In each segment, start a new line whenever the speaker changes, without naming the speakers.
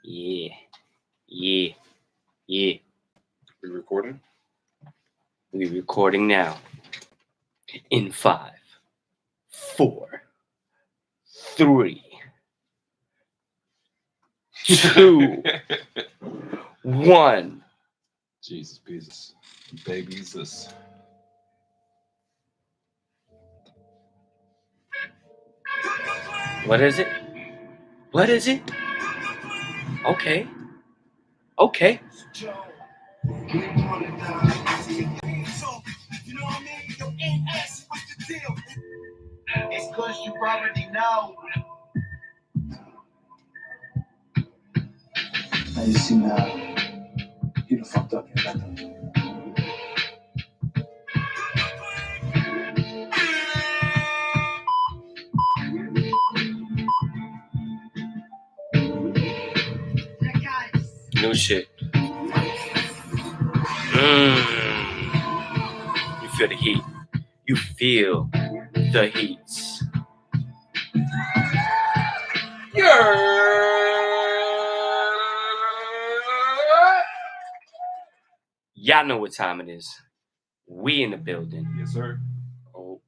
Yeah, yeah, yeah.
We recording?
We're recording now. In 5, 4, 3, 2, 1.
Jesus, Jesus. Babies, this.
What is it? What is it? Okay. Okay.
It's cause you already know. Now you see now, you done fucked up your method.
New shit. You feel the heat. You feel the heat. Y'all know what time it is. We in the building.
Yes, sir.
Oh,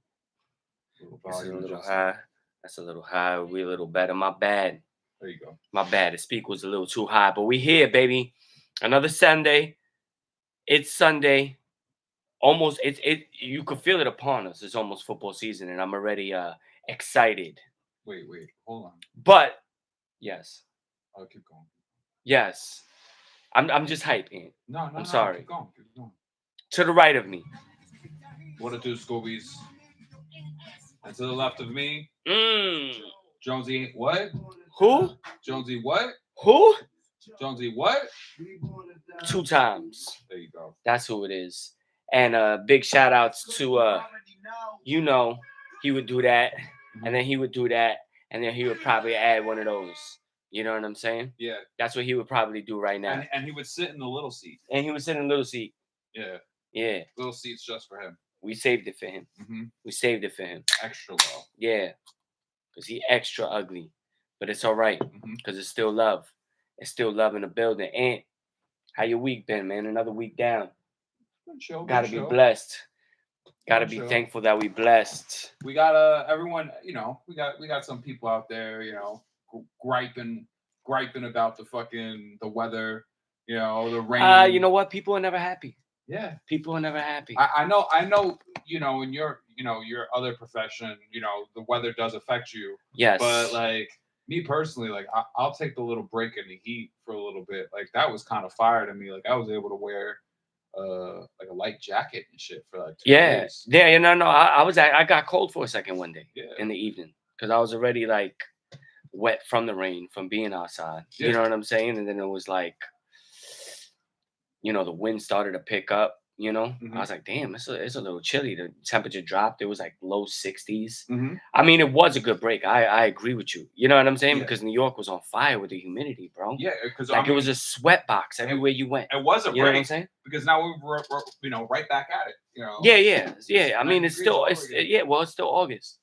Little
that's a
volume
little
adjustment.
high. That's a little high. We a little better. My bad.
There you go.
My bad. The speak was a little too high. But we here, baby. Another Sunday. It's Sunday. Almost it you could feel it upon us. It's almost football season, and I'm already excited.
Wait, hold on.
But yes.
I'll keep going.
Yes. I'm just hyping.
No,
I'm sorry.
Keep going.
To the right of me.
What it do, Scoobies? And to the left of me,
Mm.
Jonesy, what?
Who?
Jonesy, what?
Who?
Jonesy, what?
2 times.
There you go.
That's who it is. And big shout outs to he would do that, and then he would do that, and then he would probably add one of those. You know what I'm saying?
Yeah.
That's what he would probably do right now.
And he would sit in the little seat.
And he would sit in the little seat.
Yeah.
Yeah.
Little seats just for him.
We saved it for him.
Mm-hmm.
We saved it for him.
Extra low.
Yeah. Because he extra ugly. But it's all right. Because it's still love. It's still love in the building. And how your week been, man? Another week down. Gotta be blessed. Gotta be thankful that we blessed.
We got everyone, we got some people out there, griping about the weather, the rain.
You know what? People are never happy.
Yeah.
People are never happy.
I know, in your your other profession, the weather does affect you.
Yes.
But like me personally, like I'll take the little break in the heat for a little bit. Like that was kind of fire to me. Like I was able to wear like a light jacket and shit for like 2 days.
Yeah, no. I got cold for a second one day in the evening because I was already like wet from the rain from being outside.
Yeah.
You know what I'm saying? And then it was like, the wind started to pick up. I was like, damn, it's a little chilly. The temperature dropped. It was like low 60s. I mean, it was a good break. I agree with you. You know what I'm saying?
Yeah.
Because New York was on fire with the humidity, bro.
Yeah, because
it was a sweat box everywhere you went.
It was a break.
You know what I'm saying?
Because now we're right back at it.
Yeah. I mean, it's still August.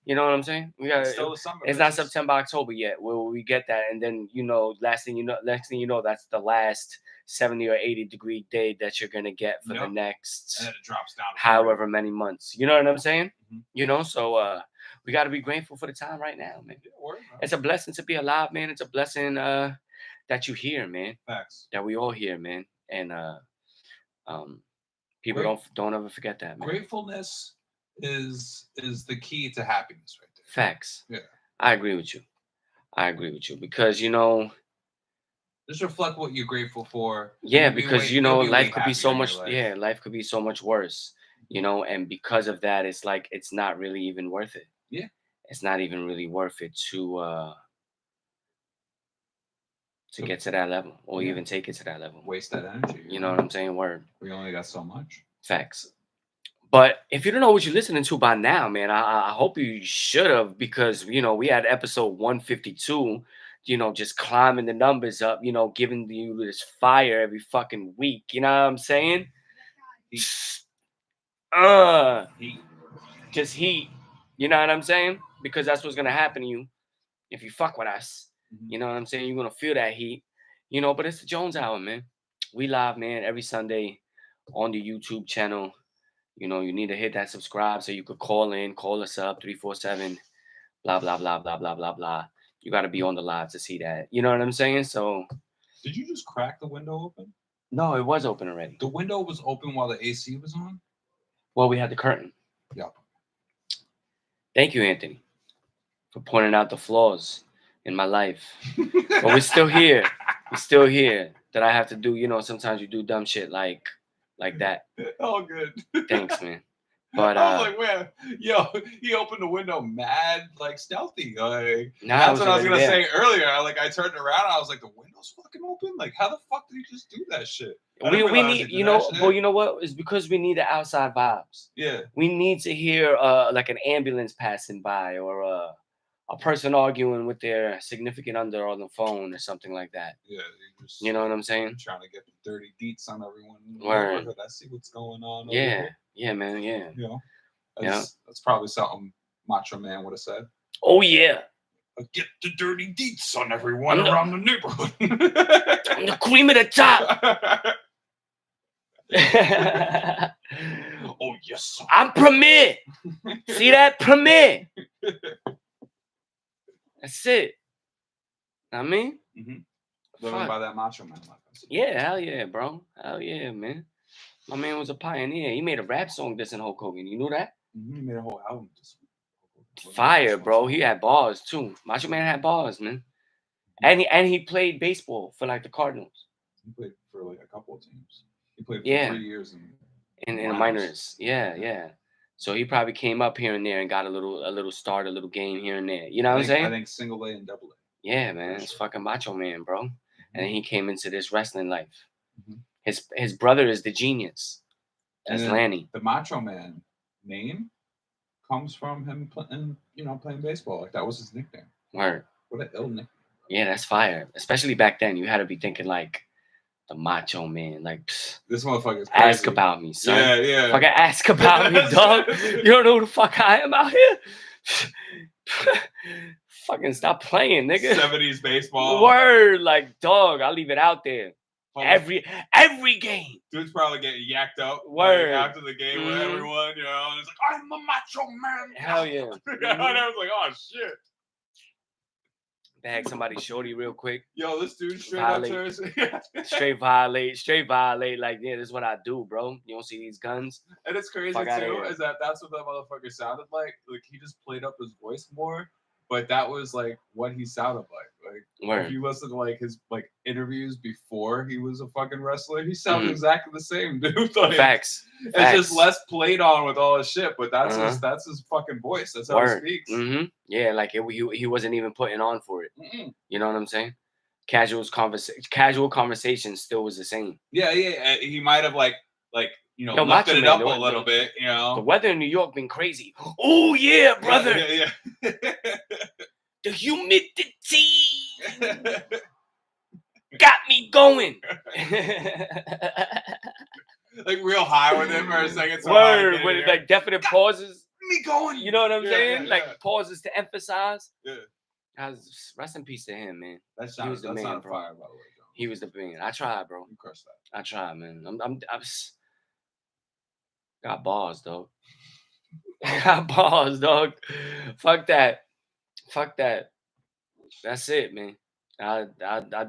You know what I'm saying?
It's still the summer.
It's not September, October yet. Where we get that, and then next thing you know, that's the last 70 or 80 degree day that you're gonna get for the next
and then it drops down
however many months. You know what I'm saying? So we got to be grateful for the time right now, man. It's a blessing to be alive, man. It's a blessing that you here, man.
Facts.
That we all here, man. And people don't ever forget that, man.
Gratefulness is the key to happiness right there.
Facts.
Yeah.
I agree with you because
just reflect what you're grateful for.
Yeah, because life could be so much. Yeah, life could be so much worse. And because of that, it's like it's not really even worth it.
Yeah,
it's not even really worth it to get to that level or even take it to that level.
Waste that energy.
You know what I'm saying? Word.
We only got so much.
Facts. But if you don't know what you're listening to by now, man, I hope you should have because we had episode 152. Just climbing the numbers up, giving you this fire every fucking week. You know what I'm saying?
Heat.
Just heat. You know what I'm saying? Because that's what's gonna happen to you if you fuck with us. You know what I'm saying? You're gonna feel that heat. You know, but it's the Jones Hour, man. We live, man, every Sunday on the YouTube channel. You know, you need to hit that subscribe so you could call us up 347 blah blah blah blah blah blah blah. You got to be on the live to see that. You know what I'm saying? So
Did you just crack the window open?
no, it was open already.
The window was open while the AC was on?
Well, we had the curtain.
Yeah.
Thank you, Anthony, for pointing out the flaws in my life. But we're still here. We're still here. That I have to do, you know, sometimes you do dumb shit like that.
All good.
Thanks, man. But
I was like, man, yo, he opened the window mad, like stealthy. Like
nah,
that's what I was gonna
there.
say earlier. I turned around, I was like, the window's fucking open. Like, how the fuck did he just do that shit?
We need, you know, well, you know what? It's because we need the outside vibes.
Yeah.
We need to hear like an ambulance passing by or a person arguing with their significant other on the phone or something like that.
Yeah.
You know what I'm saying?
Trying to get the dirty deets on everyone.
Word.
I see what's going on.
Yeah. Yeah, man. Yeah.
You know, that's probably something Macho Man would have said.
Oh yeah.
Get the dirty deets on everyone around the neighborhood.
I'm the cream of the top.
Oh yes, sir.
I'm Premier. See that? Premier. That's it. I mean,
living by that Macho Man life.
Yeah, hell yeah, bro. Hell yeah, man. My man was a pioneer. He made a rap song dissing Hulk Hogan. You knew that?
He made a whole album.
Fire, bro. He had bars too. Macho Man had bars, man. And he played baseball for like the Cardinals.
He played for like a couple of teams. He played for 3 years
in the minors. Yeah. So he probably came up here and there and got a little start, a little game here and there. You know what I'm saying?
I think single A and double A.
Yeah, man. It's fucking Macho Man, bro. And he came into this wrestling life. His brother is the Genius. That's Lanny.
The Macho Man name comes from him playing baseball. Like that was his nickname.
Word.
What an ill nickname.
Yeah, that's fire. Especially back then, you had to be thinking like the Macho Man. Like
this motherfucker's crazy.
Ask about me, son.
Yeah.
Fucking ask about me, dog. You don't know who the fuck I am out here. Fucking stop playing, nigga.
70s baseball.
Word, like dog. I'll leave it out there. Every game.
Dude's probably getting yacked up.
Word.
Like, after the game with everyone, you know. And it's like, I'm a Macho Man.
Hell yeah.
And I was like, oh shit.
Bag somebody shorty real quick.
Yo, this dude straight
straight violate. Like, yeah, this is what I do, bro. You don't see these guns.
And it's crazy too, is that's what that motherfucker sounded like. Like he just played up his voice more, but that was like what he sounded like. Like if you listen to like his like interviews before he was a fucking wrestler, he sounded exactly the same, dude. Like,
Facts.
It's just less played on with all his shit, but that's his fucking voice. That's how he speaks.
Yeah, like he wasn't even putting on for it. You know what I'm saying? Casual conversation still was the same.
Yeah. He might have like lifted it up a little bit. You know,
the weather in New York been crazy. Oh yeah, brother.
Yeah.
The humidity got me going.
Like real high with him for a second.
Word, with like definite pauses.
Me going.
You know what I'm saying? Like pauses to emphasize.
Yeah.
Rest in peace to him, man.
That's not fire, by the way, John.
He was the man. I tried, bro.
You crushed that.
I tried, man. I'm got balls, dog. Got balls, dog. Fuck that. That's it, man. I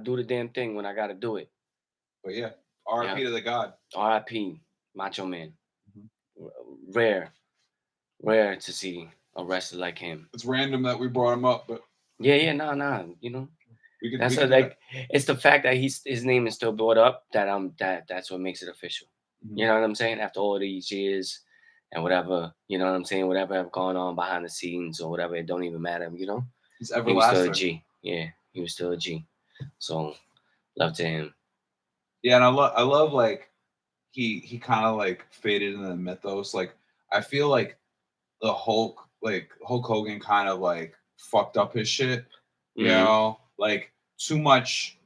do the damn thing when I gotta do it.
But yeah, R.I.P. to the God.
R.I.P. Macho Man. Rare to see a wrestler like him.
It's random that we brought him up, but
yeah, nah. You know, it's the fact that his name is still brought up that's what makes it official. You know what I'm saying? After all these years and whatever, you know what I'm saying? Whatever have gone on behind the scenes or whatever, it don't even matter. You know,
he's everlasting.
He was still a G. Yeah, he was still a G. So love to him.
Yeah, and I love like he kind of like faded into the mythos. Like I feel like the Hulk Hogan kind of like fucked up his shit. You know, like too much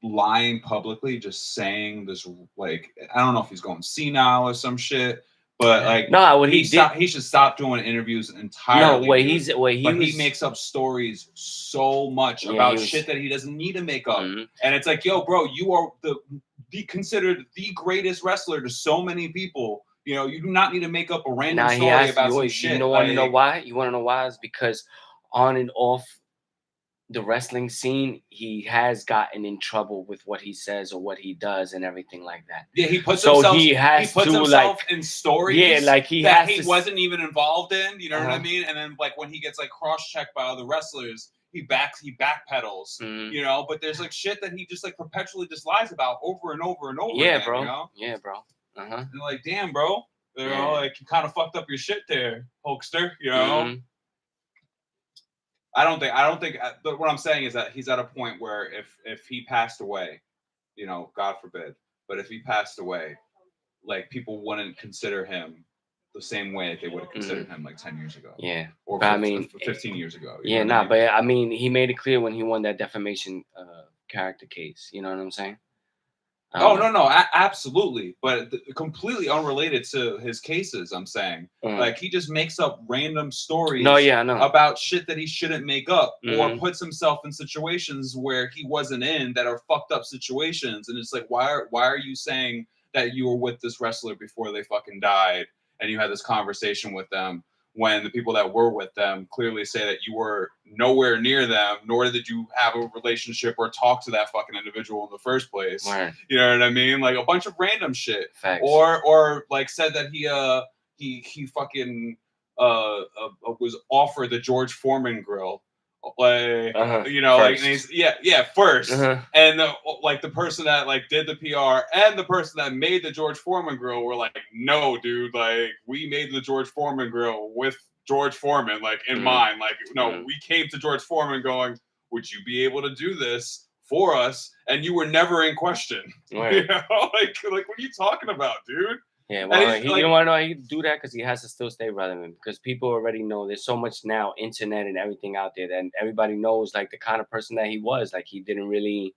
lying publicly, just saying this, like I don't know if he's going senile or some shit, But like,
no, what he did,
he should stop doing interviews entirely.
No,
he makes up stories so much about shit that he doesn't need to make up.
Mm-hmm.
And it's like, yo, bro, you are considered the greatest wrestler to so many people. You know, you do not need to make up a random story about some shit.
You want to know why? You want to know why? It's because on and off the wrestling scene, he has gotten in trouble with what he says or what he does and everything like that.
Yeah, he puts
himself
in stories he wasn't even involved in. You know what I mean? And then like when he gets like cross-checked by other wrestlers, he backpedals.
Mm-hmm.
You know, but there's like shit that he just like perpetually just lies about over and over and over.
Yeah,
again,
bro.
You know?
Yeah, bro.
And like, damn, bro. You know, like you kind of fucked up your shit there, Hulkster. You know.
Mm-hmm.
I don't think. But what I'm saying is that he's at a point where if he passed away, you know, God forbid, but if he passed away, like people wouldn't consider him the same way that they would have considered him like 10 years ago.
Yeah.
Or
but
15 years ago.
But I mean, he made it clear when he won that defamation character case. You know what I'm saying?
No, absolutely, but completely unrelated to his cases. I'm saying, like he just makes up random stories. About shit that he shouldn't make up, or puts himself in situations where he wasn't in that are fucked up situations. And it's like, why are you saying that you were with this wrestler before they fucking died, and you had this conversation with them? When the people that were with them clearly say that you were nowhere near them, nor did you have a relationship or talk to that fucking individual in the first place.
Right.
You know what I mean? Like a bunch of random shit.
Facts.
Or like said that he fucking was offered the George Foreman grill. Like you know,
first.
like and first, and the person that like did the PR and the person that made the George Foreman grill were like, no, dude, like we made the George Foreman grill with George Foreman like in mind, like no, we came to George Foreman going, would you be able to do this for us? And you were never in question.
Right.
You know, like what are you talking about, dude?
Yeah, well, you don't want to know how he do that because he has to still stay relevant because people already know there's so much now internet and everything out there that everybody knows like the kind of person that he was. Like he didn't really,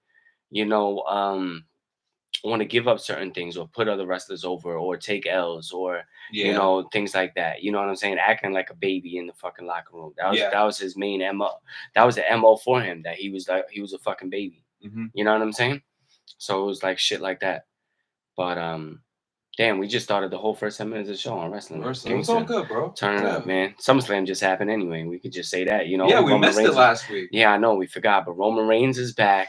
want to give up certain things or put other wrestlers over or take L's or things like that. You know what I'm saying? Acting like a baby in the fucking locker room. That was his main MO. That was the MO for him. That he was a fucking baby.
Mm-hmm.
You know what I'm saying? So it was like shit like that. But damn, we just started the whole first 10 minutes of the show on wrestling.
It's all good, bro.
Turn it up, man. SummerSlam just happened anyway. We could just say that, you know.
Yeah, we missed it last week.
Yeah, I know. We forgot. But Roman Reigns is back.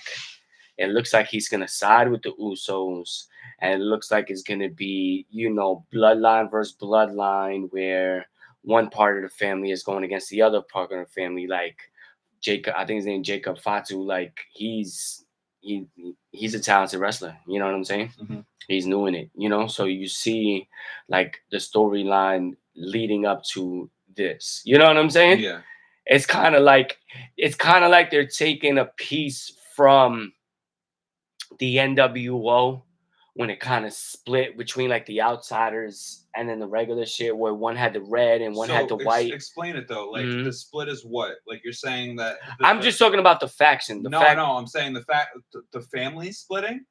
It looks like he's going to side with the Usos. And it looks like it's going to be, bloodline versus bloodline where one part of the family is going against the other part of the family. Like Jacob, I think his name is Jacob Fatu. Like he's a talented wrestler. You know what I'm saying?
Mm-hmm.
He's new in it, so you see like the storyline leading up to this, you know what I'm saying?
Yeah.
It's kind of like they're taking a piece from the NWO when it kind of split between like the outsiders and then the regular shit where one had the red and one had the white.
Explain it though. Like the split is what? Like you're saying that
I'm just talking about the faction.
No, I'm saying the family splitting.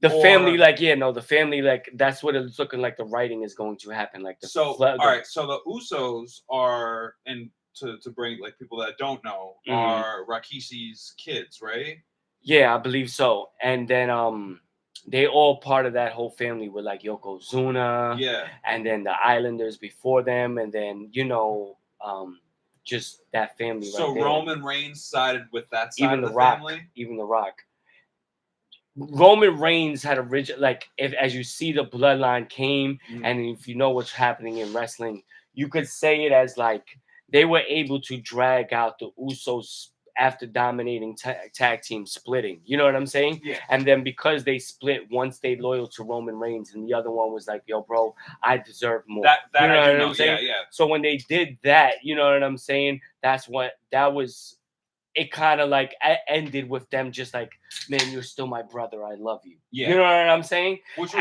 The family, the family, like that's what it's looking like. The writing is going to happen, like
all right. So the Usos are, and to bring like people that don't know, are Rikishi's kids, right?
Yeah, I believe so. And then they all part of that whole family with like Yokozuna, and then the Islanders before them, and then just that family.
So
right
Roman Reigns sided with that side
even
of the
Rock,
family.
Even the Rock. Roman Reigns had as you see the bloodline came, and if you know what's happening in wrestling, you could say it as like they were able to drag out the Usos after dominating tag team splitting. You know what I'm saying?
Yeah.
And then because they split, one stayed loyal to Roman Reigns, and the other one was like, "Yo, bro, I deserve more."
That
you know
I do
what
know.
I'm saying?
Yeah.
So when they did that, you know what I'm saying? That was. It kind of like ended with them just like, man, you're still my brother. I love you.
Yeah.
You know what I'm saying?
Which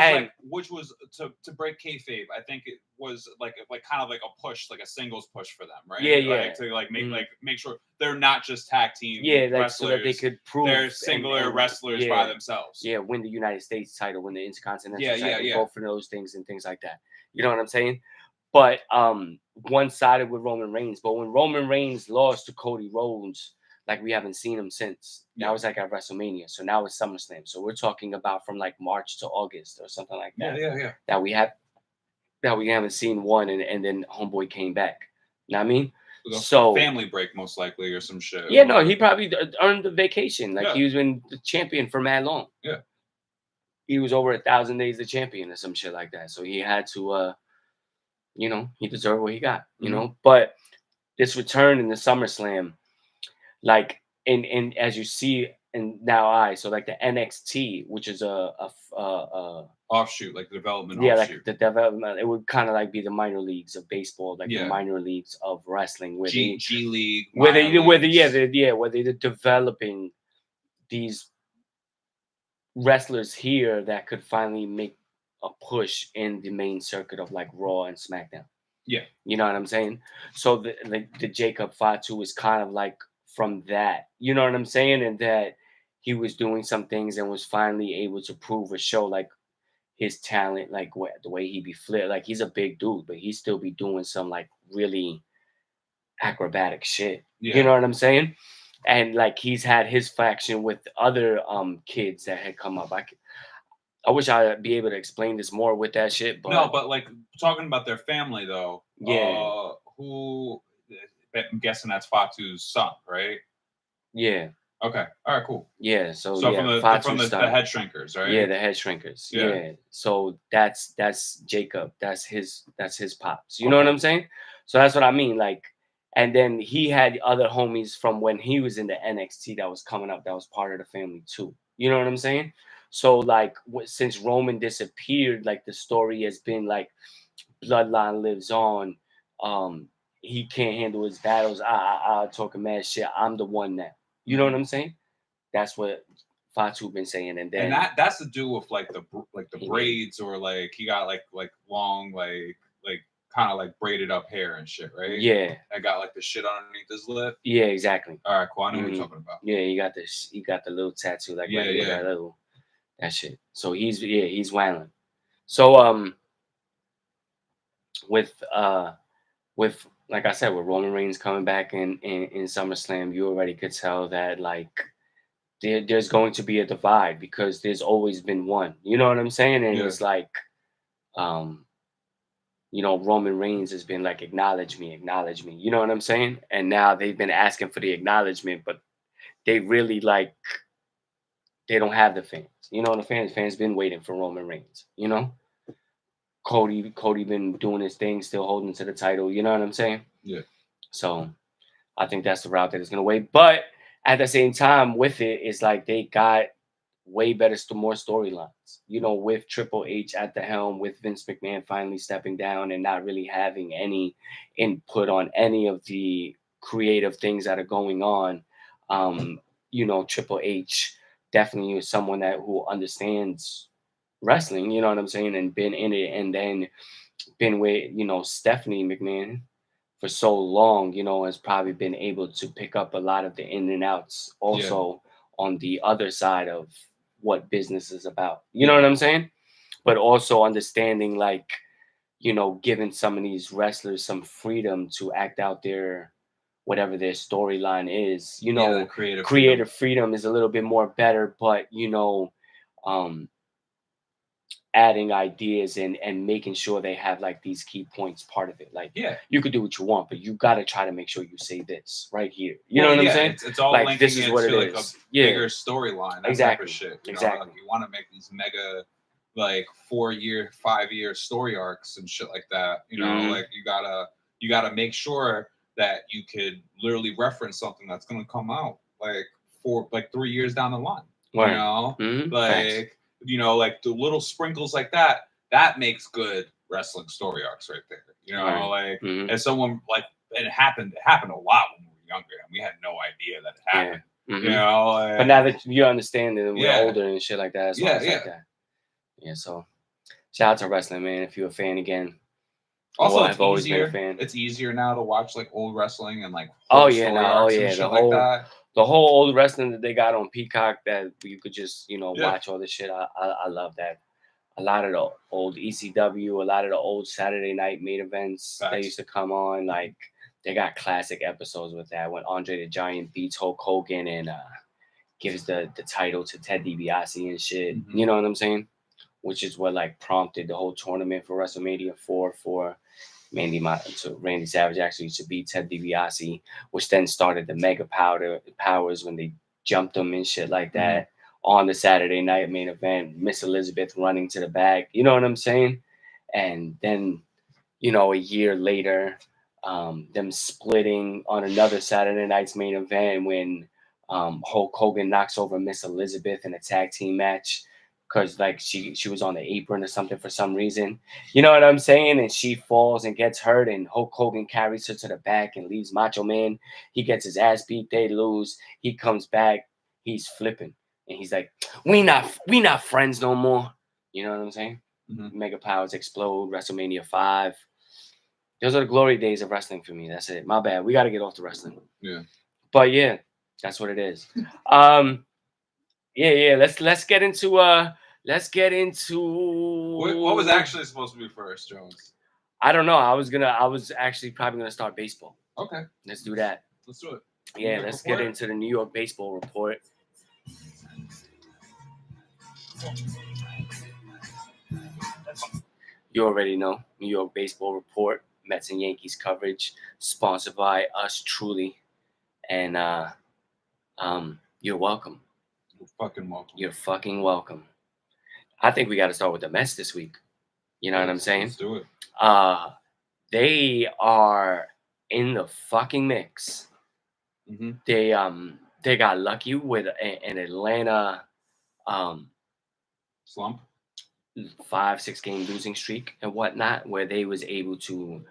was to break kayfabe. I think it was like kind of like a push, like a singles push for them, right?
Yeah.
Like, to like make sure they're not just tag team.
Like so that they could prove
they're singular wrestlers by themselves.
Yeah, win the United States title, win the Intercontinental title,
yeah.
both of those things and things like that. You know what I'm saying? But one-sided with Roman Reigns. But when Roman Reigns lost to Cody Rhodes, like we haven't seen him since. That was like at WrestleMania. So now it's SummerSlam. So we're talking about from like March to August or something like that.
Yeah.
That we haven't seen one, and then Homeboy came back. You know what I mean? So
family break most likely or some shit.
Yeah, no, he probably earned the vacation. Like he was been the champion for mad long.
Yeah.
He was over 1,000 days the champion or some shit like that. So he had to he deserved what he got, you know. But this return in the SummerSlam, like and as you see in so like the NXT, which is a
offshoot, like the development
offshoot.
Like
the development, it would kind of like be the minor leagues of baseball, like the minor leagues of wrestling, where
G League,
where they're developing these wrestlers here that could finally make a push in the main circuit of like Raw and SmackDown.
Yeah.
You know what I'm saying? So the Jacob Fatu is kind of like from that. You know what I'm saying? And that he was doing some things and was finally able to prove or show like his talent, like the way he be flair. Like he's a big dude, but he still be doing some like really acrobatic shit.
Yeah.
You know what I'm saying? And like he's had his faction with other kids that had come up. I wish I'd be able to explain this more with that shit, but
no, but like talking about their family though.
Yeah.
Who I'm guessing that's Fatu's son, right?
Yeah.
Okay. All right, cool.
Yeah. So
from the head shrinkers, right?
Yeah, the head shrinkers. Yeah. So that's Jacob. That's his pops. You know what I'm saying? So that's what I mean. Like, and then he had other homies from when he was in the NXT that was coming up that was part of the family too. You know what I'm saying? So like since Roman disappeared, like the story has been like bloodline lives on. He can't handle his battles. Talking mad shit. I'm the one now. You know what I'm saying? That's what Fatu been saying, and then
that's to do with like the braids, or like he got like long like kind of like braided up hair and shit, right?
Yeah.
I got like the shit underneath his lip.
Yeah, exactly.
All right, cool. I know what you're talking about.
Yeah, he got the little tattoo like that shit. So he's wilding. So with like I said, with Roman Reigns coming back in SummerSlam, you already could tell that like there's going to be a divide because there's always been one. You know what I'm saying? And it's like Roman Reigns has been like, acknowledge me. You know what I'm saying? And now they've been asking for the acknowledgement, but they really like, they don't have the fans. You know, the fans been waiting for Roman Reigns, you know? Cody been doing his thing, still holding to the title. You know what I'm saying?
Yeah.
So I think that's the route that it's going to wait. But at the same time with it, it's like they got way better, more storylines, with Triple H at the helm, with Vince McMahon finally stepping down and not really having any input on any of the creative things that are going on. Triple H definitely is someone who understands wrestling, you know what I'm saying, and been in it, and then been with, Stephanie McMahon for so long, has probably been able to pick up a lot of the in and outs also on the other side of what business is about. You know what I'm saying? But also understanding, like, giving some of these wrestlers some freedom to act out their whatever their storyline is. Creative freedom is a little bit more better, but adding ideas and making sure they have like these key points part of it. Like, you could do what you want, but you got to try to make sure you say this right here. You know what I'm saying?
It's all
like, this is what it
like
is.
A bigger storyline. Type of shit.
Exactly.
Like, you want to make these mega, like 4-year, 5-year story arcs and shit like that. Like you gotta make sure that you could literally reference something that's gonna come out like 3 years down the line.
Right.
Like. Like the little sprinkles like that makes good wrestling story arcs right there. Like as someone like it happened a lot when we were younger and we had no idea that it happened. But
now that you understand it, we're older and shit like that. So like that. Yeah. So shout out to wrestling, man. If you're a fan again.
Also, I've always been a fan. It's easier now to watch like old wrestling and like
the whole old wrestling that they got on Peacock that you could just watch all this shit. I love that. a lot of the old ECW, a lot of the old Saturday night main events that used to come on. Like they got classic episodes with that when Andre the Giant beats Hulk Hogan and gives the title to Ted DiBiase and shit.
Mm-hmm.
You know what I'm saying? Which is what like prompted the whole tournament for WrestleMania 4 for Randy Savage actually to beat Ted DiBiase, which then started the Mega Powers when they jumped him and shit like that on the Saturday night main event. Miss Elizabeth running to the back, you know what I'm saying? And then, you know, a year later, them splitting on another Saturday night's main event when Hulk Hogan knocks over Miss Elizabeth in a tag team match because like she was on the apron or something for some reason. You know what I'm saying? And she falls and gets hurt, and Hulk Hogan carries her to the back and leaves Macho Man. He gets his ass beat. They lose. He comes back. He's flipping, and he's like, "We not friends no more." You know what I'm saying?
Mm-hmm.
Mega Powers explode. WrestleMania 5. Those are the glory days of wrestling for me. That's it. My bad. We got to get off the wrestling.
Yeah.
But yeah, that's what it is. Yeah. Let's get into
What was actually supposed to be first, Jones?
I don't know. I was actually probably gonna start baseball.
Okay.
Let's do that.
Let's do it.
Yeah, let's get into the New York baseball report. You already know New York baseball report, Mets and Yankees coverage, sponsored by us truly, and you're welcome.
You're fucking welcome.
You're fucking welcome. I think we got to start with the Mets this week. You know what I'm saying?
Let's do it.
They are in the fucking mix.
Mm-hmm.
They got lucky with an Atlanta
slump,
5-6 game losing streak and whatnot, where they was able to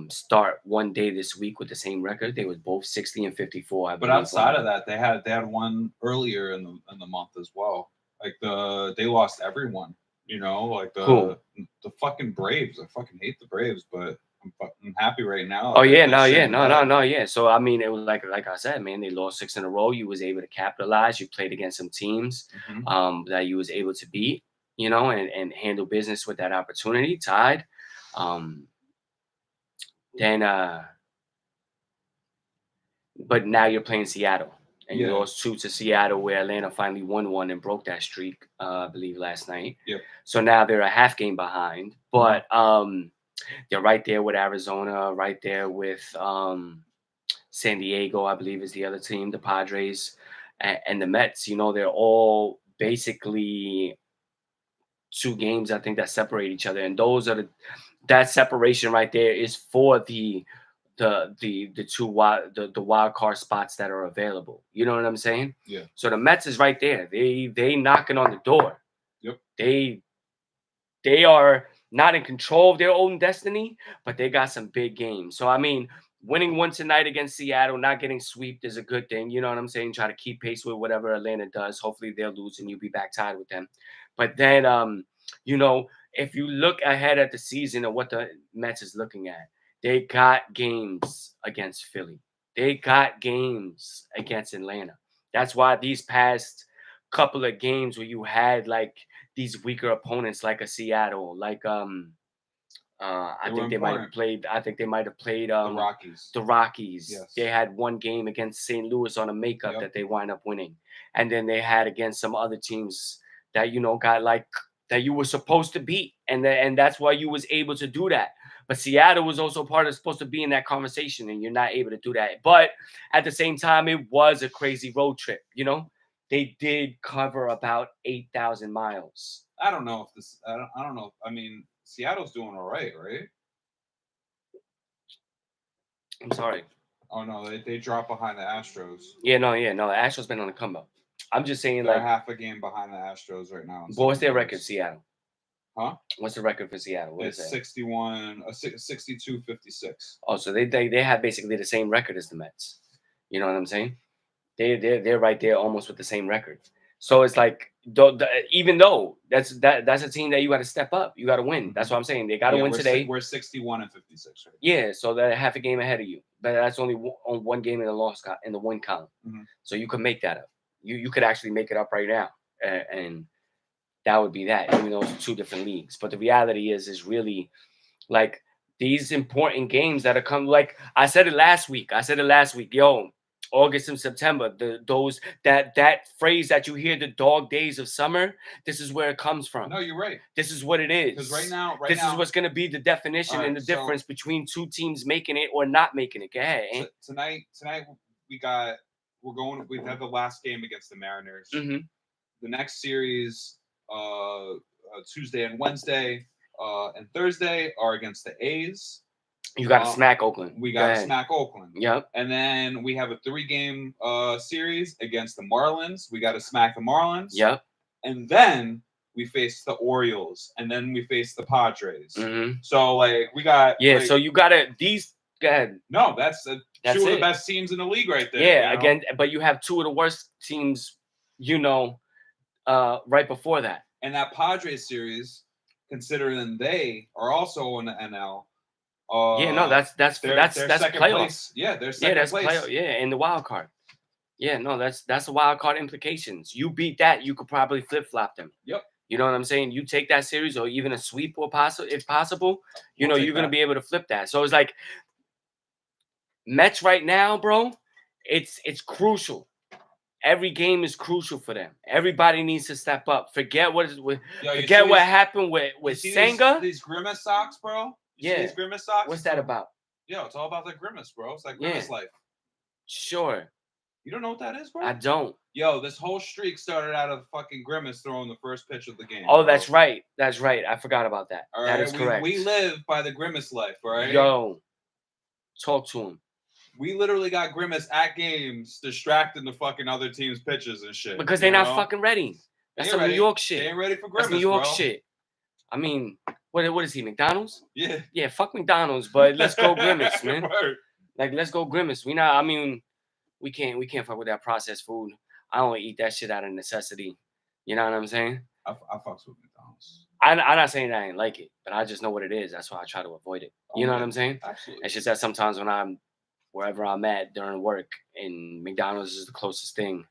start one day this week with the same record. They was both 60 and 54.
But outside of that, they had one earlier in the month as well. Like they lost everyone. You know, like the fucking Braves. I fucking hate the Braves, but I'm happy right now.
Oh yeah, no. So I mean, it was like I said, man, they lost 6 in a row. You was able to capitalize. You played against some teams that you was able to beat, you know, and handle business with that opportunity. Tied. But now you're playing Seattle, and you lost 2 to Seattle, where Atlanta finally won 1 and broke that streak, I believe, last night.
Yep.
So now they're a half game behind, but they're right there with Arizona, right there with San Diego, I believe, is the other team, the Padres, and the Mets. You know, they're all basically 2 games, I think, that separate each other, and that separation right there is for the wild card spots that are available. You know what I'm saying?
Yeah.
So the Mets is right there. They knocking on the door.
Yep.
They are not in control of their own destiny, but they got some big games. So I mean, winning 1 tonight against Seattle, not getting swept is a good thing. You know what I'm saying? Try to keep pace with whatever Atlanta does. Hopefully they'll lose and you'll be back tied with them. But then you know, if you look ahead at the season and what the Mets is looking at, they got games against Philly. They got games against Atlanta. That's why these past couple of games where you had like these weaker opponents like a Seattle, like I think they might have played
the Rockies.
The Rockies.
Yes.
They had one game against St. Louis on a makeup that they wind up winning. And then they had against some other teams that, you know, got like that you were supposed to beat. And that's why you was able to do that. But Seattle was also supposed to be in that conversation, and you're not able to do that. But at the same time, it was a crazy road trip, you know? They did cover about 8,000 miles.
I don't know if this. I don't know. I mean, Seattle's doing all right?
I'm sorry.
Oh no, they dropped behind the Astros.
Yeah, no. The Astros been on the come up. I'm just saying,
they're
like
half a game behind the Astros right now.
What's their record, Seattle?
Huh?
What's the record for Seattle?
It's 62-56.
Oh, so they have basically the same record as the Mets. You know what I'm saying? They're right there almost with the same record. So it's like, even though that's a team that you got to step up, you got to win. That's what I'm saying. They got to win today.
We're 61 and 56 right now.
Yeah, so they're half a game ahead of you, but that's only on one game in the loss in the win column. So you could make that up. You could actually make it up right now, and that would be that. Even though it's two different leagues, but the reality is really like these important games that are coming. Like I said it last week. Yo, August and September, those that phrase that you hear, the dog days of summer. This is where it comes from.
No, you're right.
This is what it is.
Because right now,
this is what's going to be the definition and the difference between two teams making it or not making it. Go ahead.
Tonight we have the last game against the Mariners.
Mm-hmm.
The next series, Tuesday and Wednesday, and Thursday are against the A's.
You got to smack Oakland.
We got to smack Oakland.
Yep.
And then we have a 3-game series against the Marlins. We got to smack the Marlins.
Yep.
And then we face the Orioles, and then we face the Padres.
Mm-hmm.
So like we got
so you got to these. Go ahead.
No, that's two of the best teams in the league right there.
Yeah, again, but you have two of the worst teams. Right before that.
And that Padres series, considering they are also in the NL.
That's
second
playoffs.
Place. Yeah, they're second place.
In the wild card. Yeah, no, that's the wild card implications. You beat that, you could probably flip flop them.
Yep.
You know what I'm saying? You take that series or even a sweep or if possible, you're gonna be able to flip that. So it's like Mets right now, bro. It's crucial. Every game is crucial for them. Everybody needs to step up. Forget what happened with Senga.
These Grimace socks, bro. These Grimace socks.
What's that about?
Yo, it's all about the Grimace, bro. It's like Grimace life.
Sure.
You don't know what that is, bro?
I don't.
Yo, this whole streak started out of fucking Grimace throwing the first pitch of the game.
Oh, bro. That's right. That's right. I forgot about that.
All
that
right,
is correct.
We live by the Grimace life, all right?
Yo, talk to him.
We literally got Grimace at games distracting the fucking other team's pitches and shit.
Because they're not fucking ready. That's some New York shit.
They ain't ready for Grimace,
That's New York
bro.
shit. I mean, what is he, McDonald's?
Yeah.
Yeah, fuck McDonald's, but let's go Grimace, man. Like, let's go Grimace. We can't fuck with that processed food. I don't eat that shit out of necessity. You know what I'm saying?
I fucks with McDonald's.
I'm not saying that I ain't like it, but I just know what it is. That's why I try to avoid it. You know what I'm saying?
Absolutely.
It's just that sometimes when I'm wherever I'm at during work and McDonald's is the closest thing.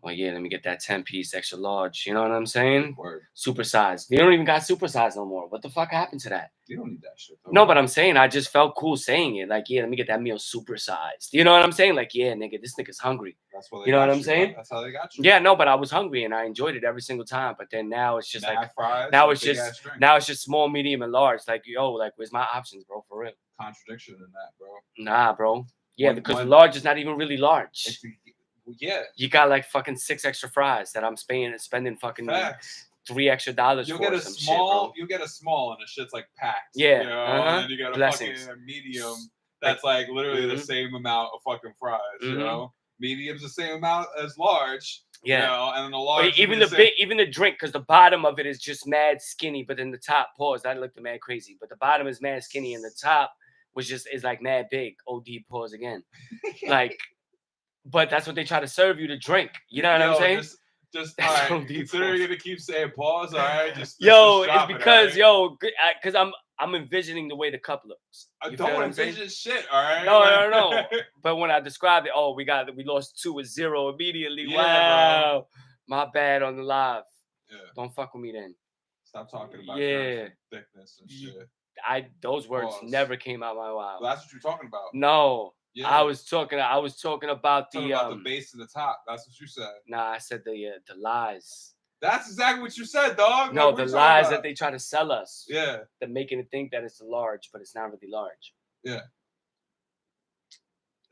Well, yeah, let me get that 10-piece extra large. You know what I'm saying?
Word.
Supersized. They don't even got supersized no more. What the fuck happened to that?
You don't need that shit, though.
No, but I'm saying I just felt cool saying it. Like, yeah, let me get that meal supersized. You know what I'm saying? Like, yeah, nigga, this nigga's hungry.
That's what
you know what I'm saying?
That's how they got you.
Yeah, no, but I was hungry and I enjoyed it every single time. But then now it's just
fries,
now it's just small, medium, and large. Like, yo, like, where's my options, bro? For real.
Contradiction in that, bro.
Nah, bro. Yeah, because the large is not even really large.
Yeah.
You got like fucking 6 extra fries that I'm spending fucking $3 extra for.
You'll get a small, and the shit's like packed.
Yeah.
You know? And then you got a fucking medium that's like literally the same amount of fucking fries. You know, medium's the same amount as large.
Yeah.
You know, and then the large.
Even the drink, because the bottom of it is just mad skinny, but then the top I looked mad crazy, but the bottom is mad skinny and the top is like mad big. OD pause again. Like, but that's what they try to serve you to drink. You know what I'm saying?
Just all right. Consider you're gonna keep saying pause. All right. Just
it's because because I'm envisioning the way the cup looks.
I don't envision shit. All right.
No. But when I described it, we lost 2-0 immediately. Yeah, wow. Bro. My bad on the live. Yeah. Don't fuck with me then.
Stop talking about your thickness and shit.
Those words never came out my mouth.
Well, that's what you're talking about.
No. Yeah. I was talking about
the base and the top. That's what you said.
Nah, I said the lies.
That's exactly what you said, dog.
No, the lies that they try to sell us.
Yeah.
They're making it think that it's large, but it's not really large.
Yeah.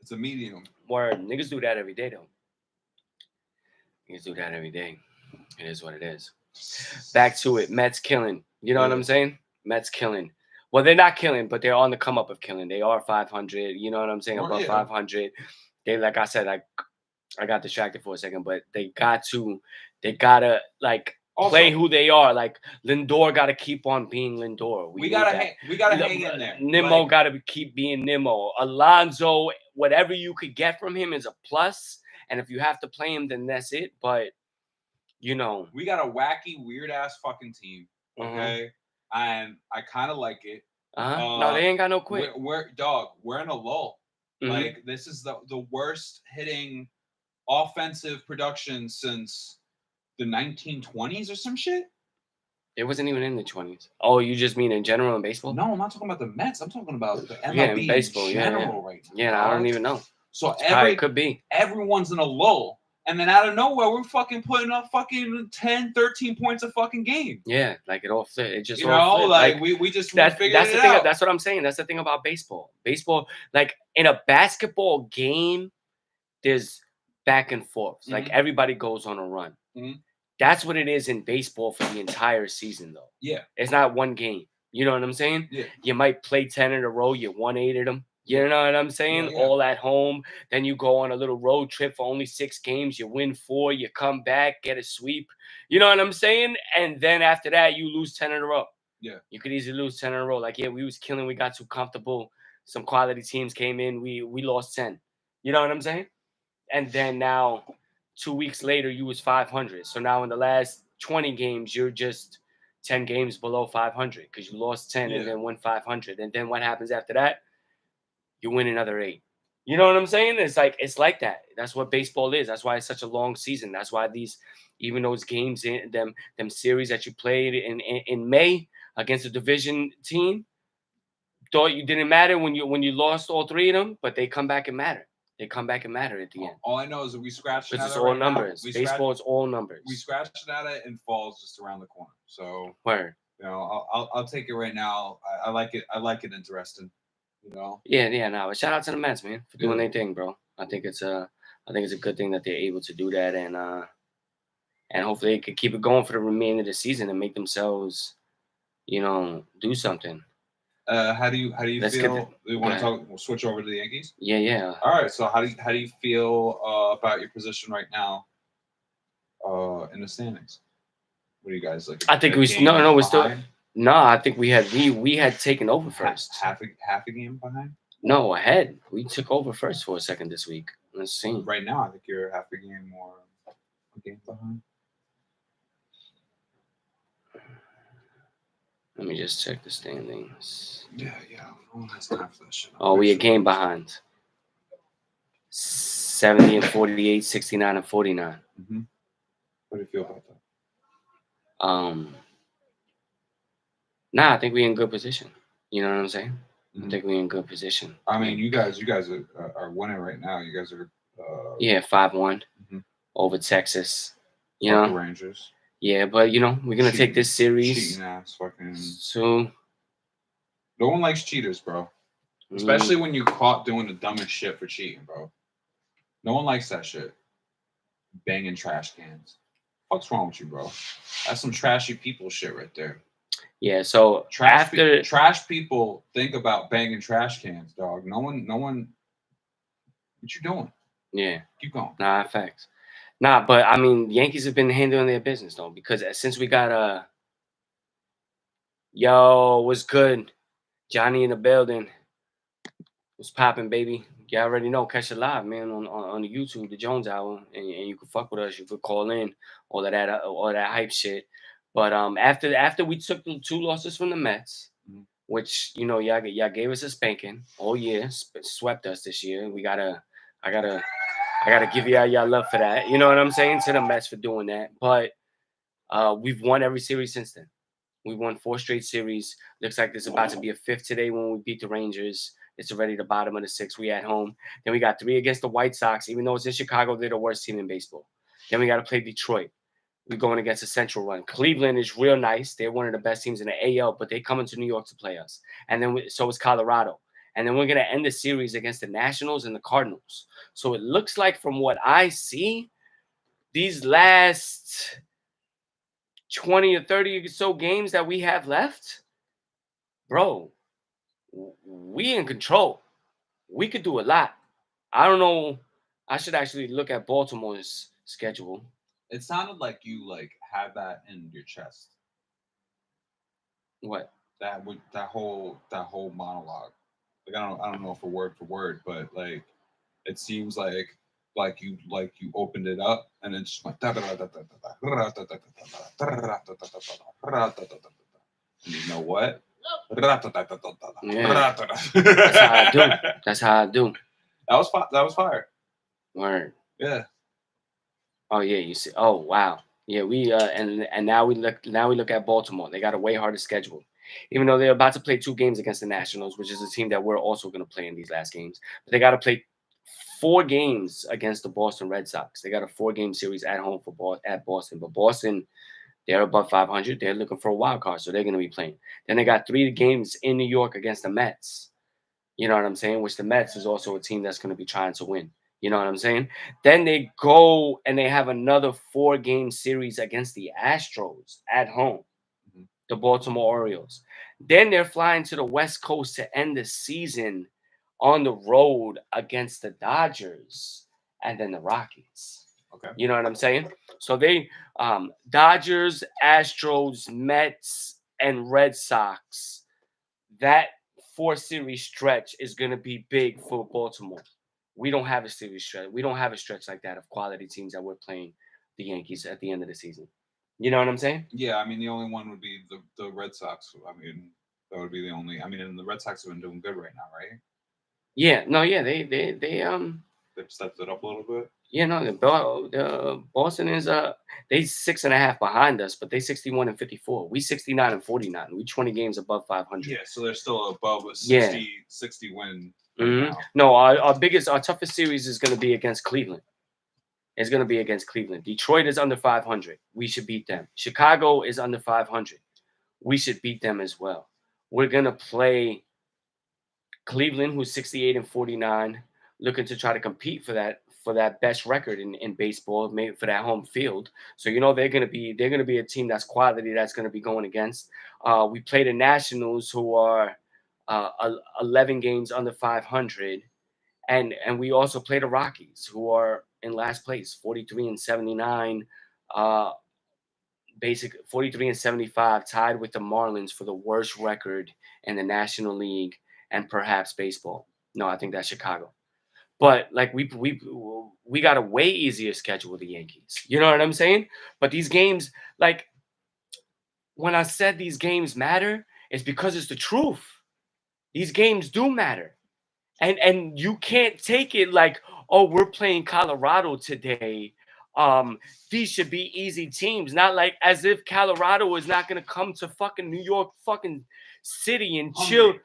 It's a medium.
Word. Niggas do that every day, though. Niggas do that every day. It is what it is. Back to it. Mets killing. You know what I'm saying? Mets killing. Well, they're not killing, but they're on the come up of killing. They are 500. You know what I'm saying? Above 500. They, like I said, I got distracted for a second, but they gotta like play who they are. Like Lindor got to keep on being Lindor. We gotta
hang in there.
Nimmo got to keep being Nimmo. Alonso, whatever you could get from him is a plus. And if you have to play him, then that's it. But you know,
we got a wacky, weird ass fucking team. Okay. And I kind of like it.
No, they ain't got no quit.
We're in a lull. Like this is the worst hitting offensive production since the 1920s or some shit.
It wasn't even in the 20s. Oh, you just mean in general in baseball?
No, I'm not talking about the Mets. I'm talking about the MLB
in baseball,
in general right now.
Yeah, I don't even know.
So
Could be.
Everyone's in a lull. And then out of nowhere, we're fucking putting up fucking 10, 13 points a fucking game.
Yeah, like it all fit. It just
like we just figured it out.
That's what I'm saying. That's the thing about baseball. Baseball, like in a basketball game, there's back and forth. Mm-hmm. Like everybody goes on a run. Mm-hmm. That's what it is in baseball for the entire season, though.
Yeah.
It's not one game. You know what I'm saying?
Yeah.
You might play 10 in a row. You won 8 of them. You know what I'm saying? Yeah. All at home. Then you go on a little road trip for only 6 games. You win 4. You come back, get a sweep. You know what I'm saying? And then after that, you lose 10 in a row.
Yeah.
You could easily lose 10 in a row. Like, yeah, we was killing. We got too comfortable. Some quality teams came in. We lost 10. You know what I'm saying? And then now, 2 weeks later, you was 500. So now in the last 20 games, you're just 10 games below 500 because you lost 10 and then won 500. And then what happens after that? You win another 8. You know what I'm saying? It's like that. That's what baseball is. That's why it's such a long season. That's why even those games in them series that you played in May against a division team, thought you didn't matter when you lost all 3 of them, but they come back and matter. They come back and matter at the end.
All I know is that we scratched it.
It's all numbers. Baseball is all numbers.
We scratched at it and fall's just around the corner. So
word.
You know, I'll take it right now. I like it. I like it interesting. You know.
Yeah. No, but shout out to the Mets, man, for doing their thing, bro. I think it's a good thing that they're able to do that, and hopefully they could keep it going for the remainder of the season and make themselves, do something.
How do you feel? You want to we'll switch over to the Yankees?
Yeah.
All right. So how do you feel about your position right now in the standings? What do you guys like?
I think we're still. No, I think we had taken over first.
Half a game behind?
No, ahead. We took over first for a second this week. Let's see.
Right now, I think you're half a game or a game behind.
Let me just check the standings.
Yeah. No has time for that shit.
We a game behind. 70 and 48, 69 and 49.
Mm-hmm. What do you feel about that?
I think we're in good position. You know what I'm saying? Mm-hmm. I think we're in good position.
I mean, you guys are winning right now. You guys are
5-1 over Texas. You know,
Rangers.
Yeah, but we're gonna take this series.
Cheating ass fucking.
So
no one likes cheaters, bro. Especially when you caught doing the dumbest shit for cheating, bro. No one likes that shit. Banging trash cans. What's wrong with you, bro? That's some trashy people shit right there.
Yeah, so
trash people think about banging trash cans, dog. No one. What you doing?
Yeah,
keep going.
Nah, facts. Nah, but I mean, Yankees have been handling their business though, because since we got what's good? Johnny in the building. What's popping, baby? You already know. Catch it live, man, on the YouTube, the Jones Hour, and you can fuck with us. You could call in, all that hype shit. But after we took the 2 losses from the Mets, which y'all gave us a spanking all year, swept us this year. I gotta give y'all love for that. You know what I'm saying? To the Mets for doing that. But we've won every series since then. We won 4 straight series. Looks like there's about to be a 5th today when we beat the Rangers. It's already the bottom of the 6th. We at home. Then we got 3 against the White Sox. Even though it's in Chicago, they're the worst team in baseball. Then we got to play Detroit. We're going against a Central run. Cleveland is real nice. They're one of the best teams in the AL, but they coming to New York to play us. And then so is Colorado. And then we're going to end the series against the Nationals and the Cardinals. So it looks like from what I see, these last 20 or 30 or so games that we have left, bro, we in control. We could do a lot. I don't know. I should actually look at Baltimore's schedule.
It sounded like you had that in your chest.
What?
That whole monologue. I don't know for word, but it seems like you opened it up and it just went. And you know what?
Yeah. That's how I do.
That was fire.
Word.
Yeah.
Oh yeah, you see. Oh wow. Yeah, we and now we look at Baltimore. They got a way harder schedule. Even though they're about to play 2 games against the Nationals, which is a team that we're also going to play in these last games. But they got to play 4 games against the Boston Red Sox. They got a 4-game series at home at Boston. But Boston, they're above 500. They're looking for a wild card, so they're going to be playing. Then they got 3 games in New York against the Mets. You know what I'm saying? Which the Mets is also a team that's going to be trying to win. You know what I'm saying? Then they go and they have another 4-game series against the Astros at home, the Baltimore Orioles. Then they're flying to the West Coast to end the season on the road against the Dodgers and then the Rockies.
Okay.
You know what I'm saying? So they Dodgers, Astros, Mets, and Red Sox. That 4-series stretch is going to be big for Baltimore. We don't have a series stretch. We don't have a stretch like that of quality teams that we're playing the Yankees at the end of the season. You know what I'm saying?
Yeah, I mean the only one would be the Red Sox. I mean that would be the only. I mean, and the Red Sox have been doing good right now, right?
Yeah. No. Yeah.
They've stepped it up a little bit.
Yeah. No. The Boston is they 6.5 behind us, but they 61-54. We 69-49. We 20 games above 500.
Yeah, so they're still above a 60 win. Right
No, our toughest series is going to be against Cleveland. It's going to be against Cleveland. Detroit is under 500. We should beat them. Chicago is under 500. We should beat them as well. We're going to play Cleveland, who's 68-49, looking to try to compete for that best record in baseball, maybe for that home field. So they're gonna be a team that's quality that's gonna be going against. We play the Nationals, who are 11 games under 500, and we also play the Rockies, who are in last place, 43-79. Basic 43-75, tied with the Marlins for the worst record in the National League and perhaps baseball. No, I think that's Chicago. But like we got a way easier schedule with the Yankees. You know what I'm saying? But these games, like when I said these games matter, it's because it's the truth. These games do matter. And you can't take it like, oh, we're playing Colorado today. These should be easy teams. Not like as if Colorado is not gonna come to fucking New York fucking city and chill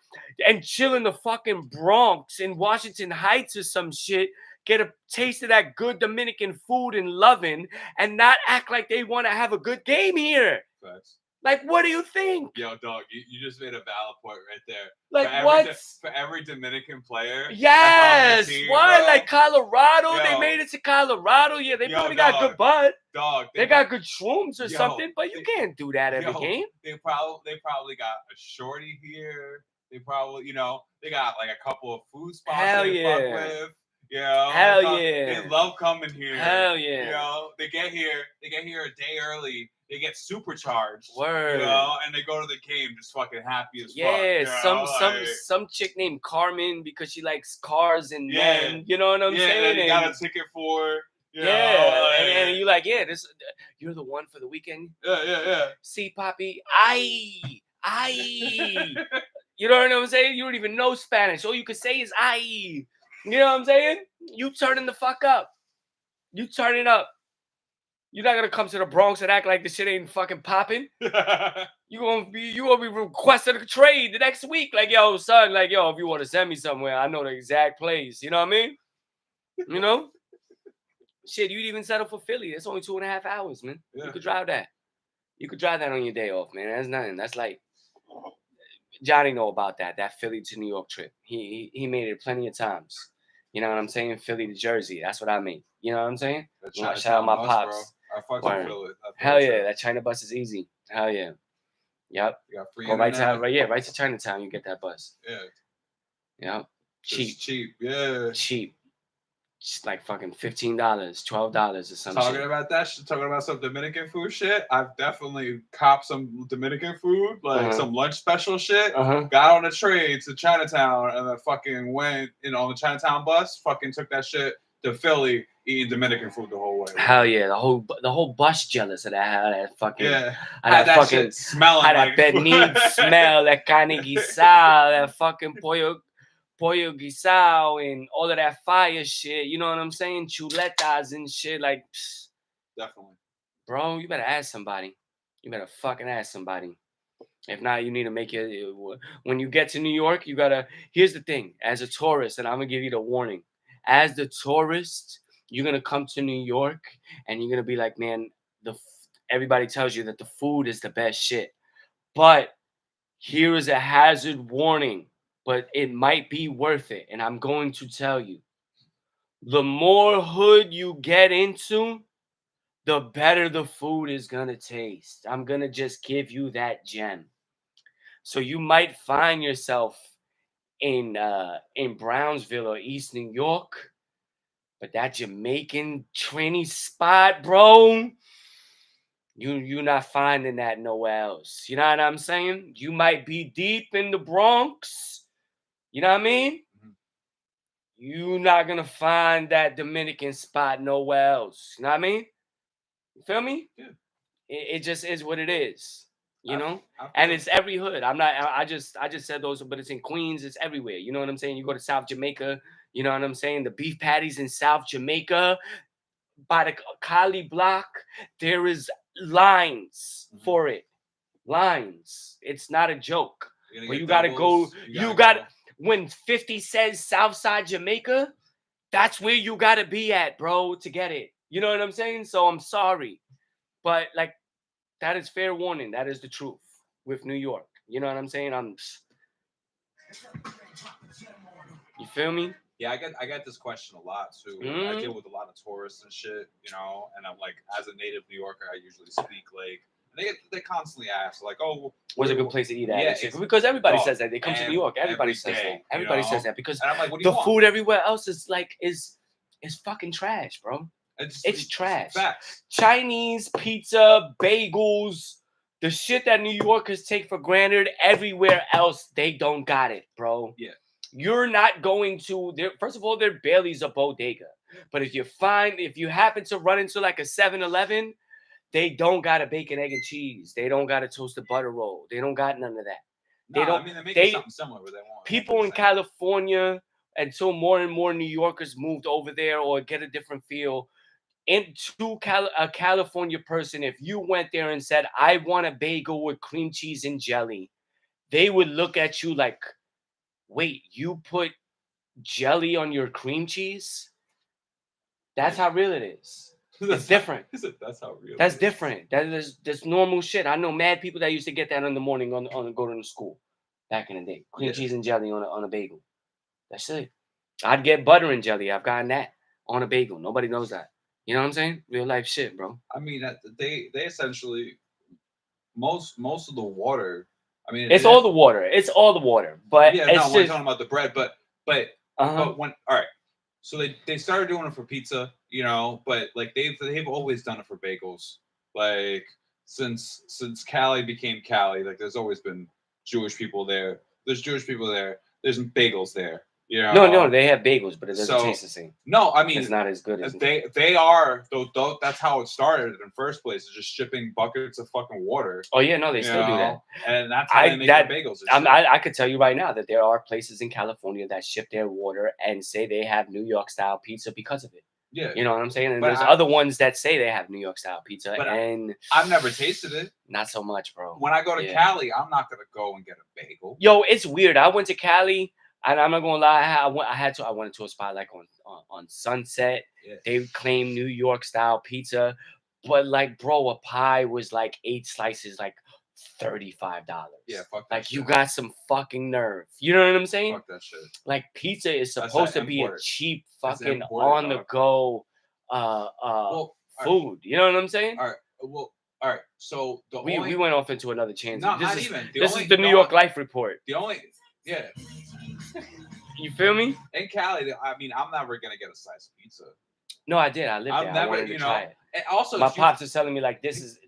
in the fucking Bronx in Washington Heights or some shit. Get a taste of that good Dominican food and loving, and not act like they want to have a good game here.
Facts.
Like, what do you think?
Yo, dog, you just made a valid point right there.
Like, what?
For every Dominican player.
Yes.
Team,
what?
Bro.
Like Colorado? They made it to Colorado. Yeah, they probably got good bud.
Dog.
They got good shrooms or something, but you can't do that every game.
They probably got a shorty here. They probably, they got like a couple of food spots fuck with.
Hell yeah.
They love coming here.
Hell yeah.
They get here a day early. They get supercharged.
Word.
And they go to the game just fucking happy as fuck.
Yeah, some chick named Carmen because she likes cars and men. You know what I'm saying?
Yeah, you got a ticket for.
And you're like, you're the one for the weekend.
Yeah.
See, Poppy, I. You know what I'm saying? You don't even know Spanish. All you can say is I. You know what I'm saying? You turning the fuck up. You turn it up. You're not gonna come to the Bronx and act like the shit ain't fucking popping. You gonna be requesting a trade the next week. Like, yo, son, if you want to send me somewhere, I know the exact place. You know what I mean? You know? Shit, you'd even settle for Philly. It's only 2.5 hours, man. Yeah. You could drive that. You could drive that on your day off, man. That's nothing. That's like Johnny know about that Philly to New York trip. He made it plenty of times. You know what I'm saying? Philly to Jersey. That's what I mean. You know what I'm saying? Shout out my pops.
Bro. I fucking feel it.
Hell yeah, that China bus is easy. Hell yeah. Yep.
You got free
Go right to Chinatown. You get that bus.
Yeah.
Yep.
Cheap. Yeah.
Cheap. Just like fucking $15, $12 or something.
Talking about that shit, talking about some Dominican food shit. I've definitely copped some Dominican food, like some lunch special shit. Got on a train to Chinatown and then fucking went, on the Chinatown bus. Fucking took that shit to Philly, eating Dominican food the whole way.
Hell yeah, the whole bus jealous of that. How that fucking
how that fucking shit smelling.
How that pernil smell, that carne guisada, that fucking pollo guisado and all of that fire shit. You know what I'm saying? Chuletas and shit. Like,
definitely.
bro, you better ask somebody. You better fucking ask somebody. If not, you need to make it. When you get to New York, you gotta. Here's the thing: as a tourist, and I'm gonna give you the warning. As the tourist, you're gonna come to New York, and you're gonna be like, man, everybody tells you that the food is the best shit, but here is a hazard warning. But it might be worth it, and I'm going to tell you: the more hood you get into, the better the food is gonna taste. I'm gonna just give you that gem. So you might find yourself in Brownsville or East New York, but that Jamaican tranny spot, bro, you're not finding that nowhere else. You know what I'm saying? You might be deep in the Bronx. You know what I mean?
Mhm.
You're not gonna find that Dominican spot nowhere else. You know what I mean? You feel me?
Yeah.
It just is what it is. You know?
I
And
feel-
it's every hood. I'm not. I just said those, but it's in Queens. It's everywhere. You know what I'm saying? You go to South Jamaica. You know what I'm saying? The beef patties in South Jamaica by the Kali block. There is lines
Mhm.
for it. Lines. It's not a joke.
You're gonna
But
get
you gotta
doubles,
go.
you
You
gotta
got when 50 says Southside Jamaica. That's where you gotta be at, bro, to get it. You know what I'm saying? So I'm sorry, but like that is fair warning. That is the truth with New York. You know what I'm saying? You feel me?
Yeah, I get this question a lot too. I deal with a lot of tourists and shit, you know, and I'm like, as a native New Yorker, I usually speak like they constantly ask like, oh,
What's a good place to eat at?
Yeah,
and shit? Because everybody
dog,
says that. They come to New York. Everybody
every
says
day,
that.
you
Everybody says
know?
that because
And I'm like, what do you
the
want?
food everywhere else is like is fucking trash, bro. It's trash.
Facts.
Chinese pizza, bagels, the shit that New Yorkers take for granted. Everywhere else, they don't got it, bro.
Yeah.
You're not going to there. First of all, their barely's a bodega. But if you happen to run into like a 7-Eleven, they don't got a bacon, egg, and cheese. They don't got a toasted butter roll. They don't got none of that. They don't.
I mean, they're making
They
something similar, but they won't.
people in California, until more and more New Yorkers moved over there or get a different feel. Into a California person, if you went there and said, "I want a bagel with cream cheese and jelly," they would look at you like, "Wait, you put jelly on your cream cheese?" That's how real it is. It's different.
That's how real.
That's different. That's normal shit. I know mad people that used to get that in the morning on going to school back in the day. Cream cheese and jelly on a bagel. That's it. I'd get butter and jelly. I've gotten that on a bagel. Nobody knows that. You know what I'm saying? Real life shit, bro.
I mean, they essentially most of the water. I mean,
It's all the water. It's all the water. But
yeah,
it's
no,
just,
we're talking about the bread, but
uh-huh.
when all right, so they started doing it for pizza, you know, but like they've always done it for bagels, like since Cali became Cali, like there's always been Jewish people there. There's Jewish people there. There's bagels there. You know?
No, they have bagels, but it doesn't taste the same.
No, I mean
it's not as good as
they are. Though that's how it started in the first place. Is just shipping buckets of fucking water.
Oh yeah, no, they still do that,
and that's how they make their bagels.
I could tell you right now that there are places in California that ship their water and say they have New York style pizza because of it.
Yeah,
you know what I'm saying. And there's other ones that say they have New York style pizza, and
I've never tasted it.
Not so much, bro.
When I go to Cali, I'm not gonna go and get a bagel.
Yo, it's weird. I went to Cali. And I'm not gonna lie, I went to a spot like on Sunset.
Yeah.
They claim New York style pizza, but like, bro, a pie was like 8 slices, like $35.
Yeah, fuck that
like
shit.
You got some fucking nerve. You know what I'm saying?
Fuck that shit.
Like pizza is supposed to be a cheap fucking on the go food. You know what I'm saying?
All right. Well, all right. So
we went off into another tangent.
No,
this is the New York Life Report.
Yeah.
You feel me?
In Cali, I mean, I'm never gonna get a slice of pizza.
No, I did. I lived there. I wanted to try it.
And also,
my pops is telling me like this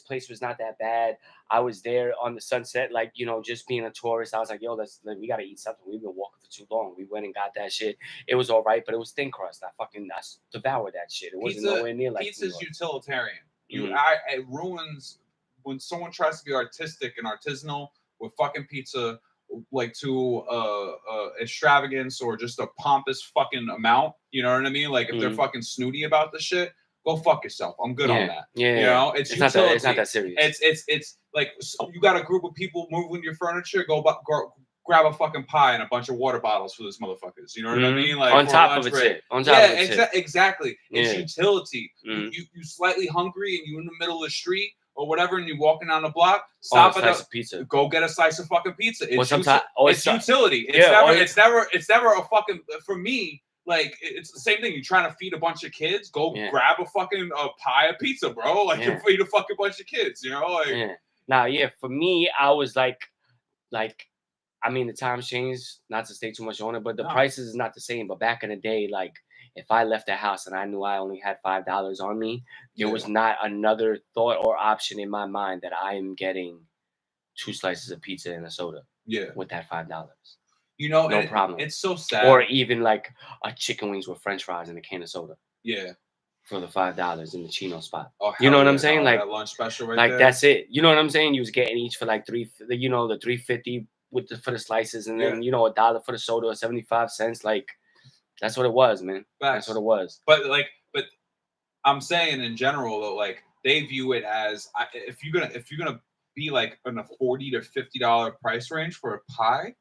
place was not that bad. I was there on the Sunset, like, you know, just being a tourist. I was like, yo, we gotta eat something. We've been walking for too long. We went and got that shit. It was all right, but it was thin crust. I devoured that shit. It wasn't nowhere near like
pizza's utilitarian.
Mm-hmm.
It ruins when someone tries to be artistic and artisanal with fucking pizza. Like to extravagance or just a pompous fucking amount, you know what I mean? Like if they're fucking snooty about the shit, go fuck yourself. I'm good on that.
Yeah,
you know, it's
not that serious.
It's like you got a group of people moving your furniture. Go grab a fucking pie and a bunch of water bottles for those motherfuckers. You know what I mean? Like
on top of it.
Exactly. It's utility. You slightly hungry and you in the middle of the street or whatever, and you're walking down the block. Stop at a
pizza.
Go get a slice of fucking pizza. It's
it's
utility. It's never a fucking for me. Like it's the same thing. You're trying to feed a bunch of kids. Go grab a fucking pie of pizza, bro. Like you feed a fucking bunch of kids. You know, like
for me, I was like. I mean, the times changed. Not to stay too much on it, but the prices is not the same. But back in the day, like if I left the house and I knew I only had $5 on me, there was not another thought or option in my mind that I am getting 2 slices of pizza and a soda.
Yeah,
with that $5.
You know,
no problem.
It's so sad.
Or even like a chicken wings with French fries and a can of soda.
Yeah.
For the $5 in the Chino spot.
Oh,
you know what I'm saying? Like
that lunch special right
like
there.
That's it. You know what I'm saying? You was getting each for like the $3.50 for the slices, and then $1 for the soda or 75 cents. Like that's what it was, man. That's what it was.
But I'm saying in general though, like they view it as if you're gonna be like in a $40 to $50 price range for a pie,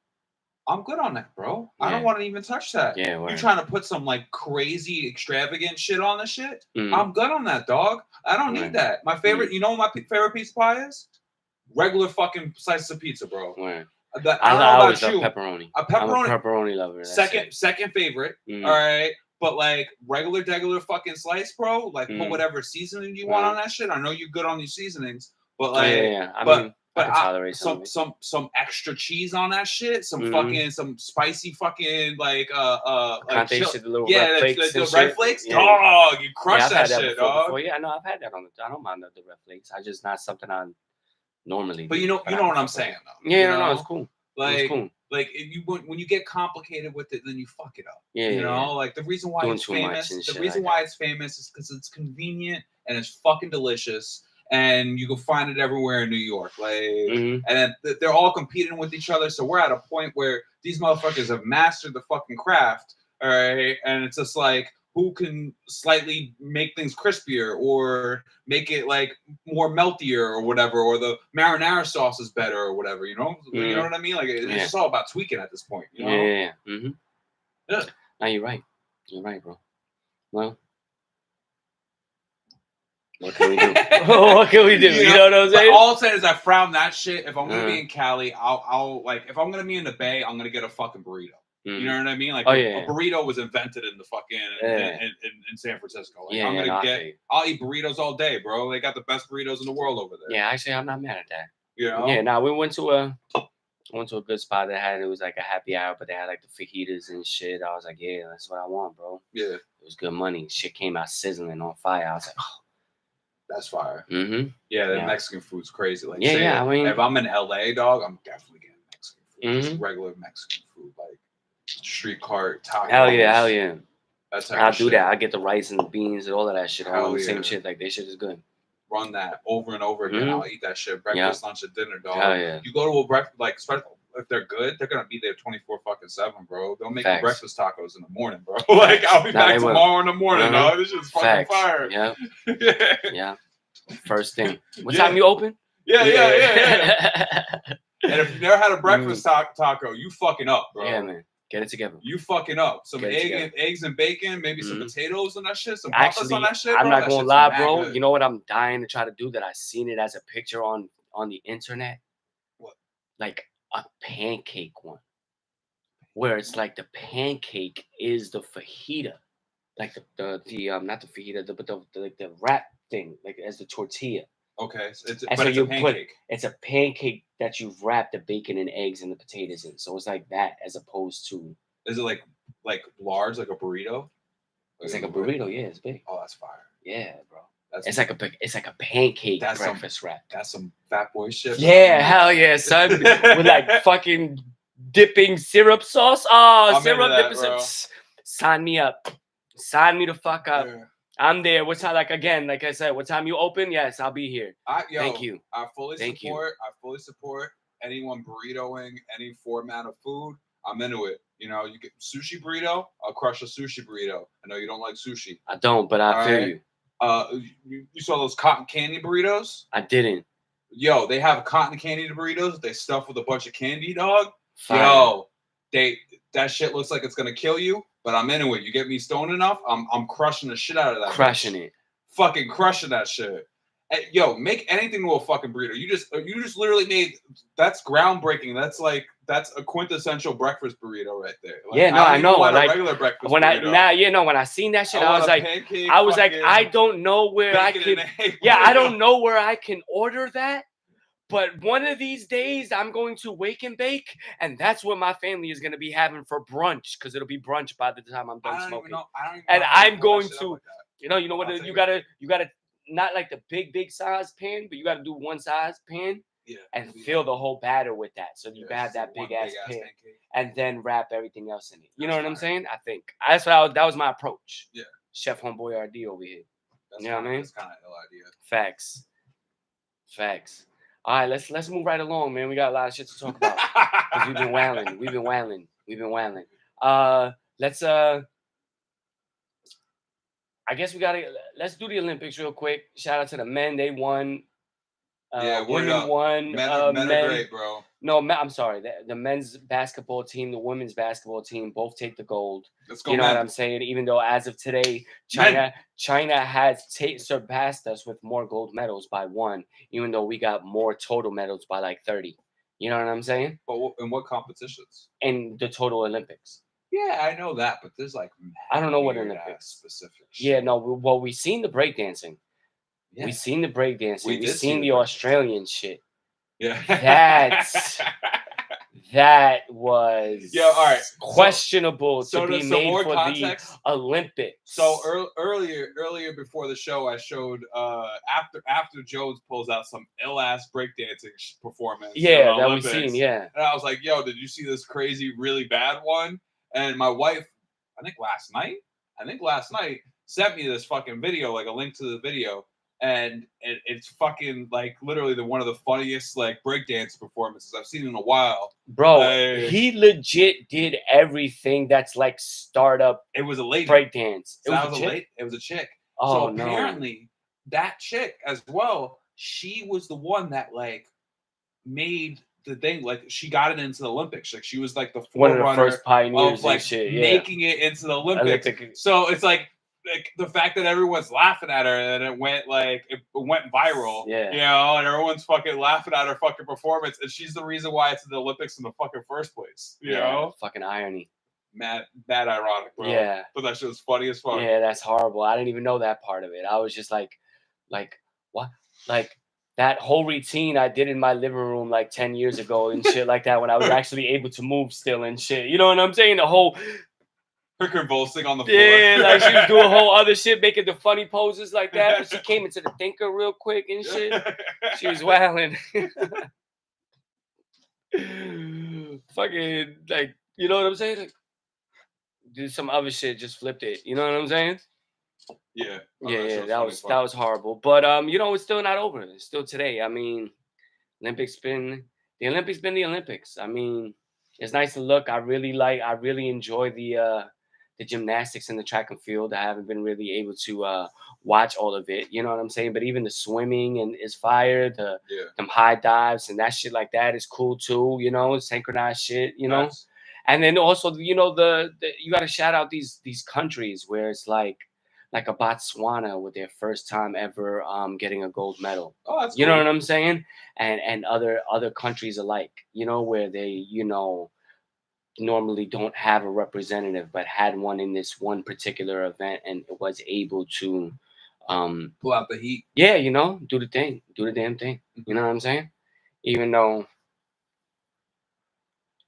I'm good on that, bro. I don't want to even touch that.
Yeah,
you're trying to put some like crazy extravagant shit on the shit. I'm good on that, dog. I don't need that. My favorite, you know what my favorite pizza pie is? Regular fucking slices of pizza, bro.
I don't know about you. Pepperoni.
A pepperoni.
I'm a pepperoni lover.
Second favorite. All right. But like regular fucking slice, bro. Like put whatever seasoning you want on that shit. I know you're good on these seasonings, but like,
I mean, I can tolerate
some extra cheese on that shit. Some spicy fucking like red flakes.
Yeah.
Dog, you crush that shit, dog.
Yeah, I know I've had that I don't mind the red flakes. I just not something I normally.
But you know what I'm saying though.
Yeah, no, it's cool.
Like, when you get complicated with it, then you fuck it up.
Yeah,
you know, like the reason why it's famous. The reason why it's famous is because it's convenient and it's fucking delicious, and you can find it everywhere in New York. Like, and they're all competing with each other. So we're at a point where these motherfuckers have mastered the fucking craft. All right, and it's just like, who can slightly make things crispier or make it like more meltier or whatever, or the marinara sauce is better or whatever, you know? You know what I mean? Like it's just all about tweaking at this point, you know? Yeah.
No, you're right. You're right, bro. Well, what can we do? What can we do? You know what I'm saying?
All I'm saying is I frown that shit. If I'm gonna be in Cali, I'll like if I'm gonna be in the Bay, I'm gonna get a fucking burrito. You know what I mean? Like a burrito was invented in the fucking in San Francisco. Like, I'll eat burritos all day, bro. They got the best burritos in the world over there.
Yeah, actually, I'm not mad at that.
You know?
Yeah, we went to a good spot that it was like a happy hour, but they had like the fajitas and shit. I was like, yeah, that's what I want, bro.
Yeah,
it was good money. Shit came out sizzling on fire. I was like, oh,
that's fire.
Yeah,
the Mexican food's crazy. Like,
I mean,
if I'm in LA, dog, I'm definitely getting Mexican food. Just regular Mexican food, like street cart tacos.
Hell yeah.
I'll
do that. I get the rice and the beans and all of that shit. All the same shit. Like, that shit is good.
Run that over and over again. I'll eat that shit. Breakfast, lunch, and dinner, dog.
Hell yeah.
You go to a breakfast, like, if they're good, they're gonna be there 24/7, bro. They'll make you breakfast tacos in the morning, bro. Like, I'll be back tomorrow in the morning, dog. This shit's fucking fire.
Yeah. First thing. What time you open?
Yeah. And if you never had a breakfast taco, you fucking up, bro.
Yeah, man. Get it together.
You fucking up. Some eggs and bacon, maybe some potatoes on that shit, some papas on that shit, bro.
I'm not gonna lie, bro. Good. You know what I'm dying to try to do that I seen it as a picture on the internet?
What?
Like a pancake one. Where it's like the pancake is the fajita. Like the not the fajita, but the wrap thing, like as the tortilla.
Okay, it's a
pancake. It's a pancake that you've wrapped the bacon and eggs and the potatoes in. So it's like that, as opposed to.
Is it like large, like a burrito?
It's like a burrito. Yeah, it's big.
Oh, that's fire.
Yeah, bro. It's like a pancake breakfast wrap.
That's some fat boy shit.
Yeah, hell yeah, son. With like fucking dipping syrup sauce. Oh, syrup dipping sauce. Sign me up. Sign me the fuck up. Yeah. I'm there. What time? Like I said, what time you open? Yes, I'll be here. Thank you.
I fully support anyone burritoing any format of food. I'm into it. You know, you get sushi burrito. I'll crush a sushi burrito. I know you don't like sushi.
I don't, but I feel you.
You saw those cotton candy burritos?
I didn't.
Yo, they have cotton candy burritos. They stuff with a bunch of candy, dog.
Fire.
Yo, that shit looks like it's gonna kill you, but I'm into it. You get me stoned enough, I'm crushing the shit out of that.
Crushing
bitch.
it.
Fucking crushing that shit. Yo, make anything to a fucking burrito. You just literally made. That's groundbreaking. That's a quintessential breakfast burrito right there. Like,
yeah, no, I know.
Want
like
a regular breakfast
when
burrito.
When I seen that shit, I was like, I don't know where I can. Yeah, I don't know where I can order that. But one of these days, I'm going to wake and bake, and that's what my family is going to be having for brunch, because it'll be brunch by the time I'm done smoking. And I'm going to, you know what? You gotta not like the big size pan, but you gotta do one size pan, and fill the whole batter with that, so you can have that big ass pan, and then wrap everything else in it. You know what I'm saying? I think that's what that was my approach. Yeah, Chef Homeboy RD over here. You know what I mean? That's kind of ill idea. Facts. All right, let's move right along, man. We got a lot of shit to talk about. Cause we've been wailing. Let's I guess let's do the Olympics real quick. Shout out to the men. They won. Women won. Men are great, bro. No, I'm sorry. The men's basketball team, the women's basketball team, both take the gold. Let's go, you know what I'm saying? Even though as of today, China has surpassed us with more gold medals by 1, even though we got more total medals by like 30. You know what I'm saying?
But in what competitions?
In the total Olympics.
Yeah, I know that, but there's like
I don't know what Olympics
specific.
Yeah, no. Well, we've seen the breakdancing. Yeah. We've seen the breakdancing. We've seen the Australian shit. Yeah. That was
all right.
questionable to be made for context, the Olympics.
So earlier before the show, I showed after Jones pulls out some ill ass breakdancing performance.
Yeah, that we've seen. Yeah,
and I was like, "Yo, did you see this crazy, really bad one?" And my wife, I think last night, sent me this fucking video, like a link to the video. And it's fucking like literally one of the funniest like breakdance performances I've seen in a while.
Bro, he legit did everything that's like startup.
It was a lady
breakdance.
It was a chick.
Oh,
so apparently that chick as well, she was the one that like made the thing, like she got it into the Olympics. Like she was like the
one of the first pioneers
of like making it into the Olympics. So it's like the fact that everyone's laughing at her and it went viral, you know, and everyone's fucking laughing at her fucking performance, and she's the reason why it's in the Olympics in the fucking first place. You know,
fucking irony.
Mad ironic, bro. Yeah, but that shit was funny as fuck.
Yeah, that's horrible. I didn't even know that part of it. I was just like what? Like that whole routine I did in my living room like 10 years ago and shit like that, when I was actually able to move still and shit. You know what I'm saying? The whole.
Her convulsing on the floor.
Yeah, like she was doing whole other shit, making the funny poses like that. But she came into the thinker real quick and shit. She was wailing. Fucking, like, you know what I'm saying? Like, did some other shit, just flipped it. You know what I'm saying?
Yeah.
That was horrible. But you know, it's still not over. It's still today. I mean, the Olympics been the Olympics. I mean, it's nice to look. I really enjoy the gymnastics and the track and field. I haven't been really able to watch all of it. You know what I'm saying? But even the swimming and is fire. Them high dives and that shit like that is cool too. You know, synchronized shit. You know, and then also you know the you got to shout out these countries where it's like a Botswana with their first time ever getting a gold medal.
Oh, that's
you know what I'm saying? And other countries alike. You know, where they normally don't have a representative, but had one in this one particular event and was able to
pull out the heat.
Yeah, you know, do the damn thing. You know what I'm saying? Even though,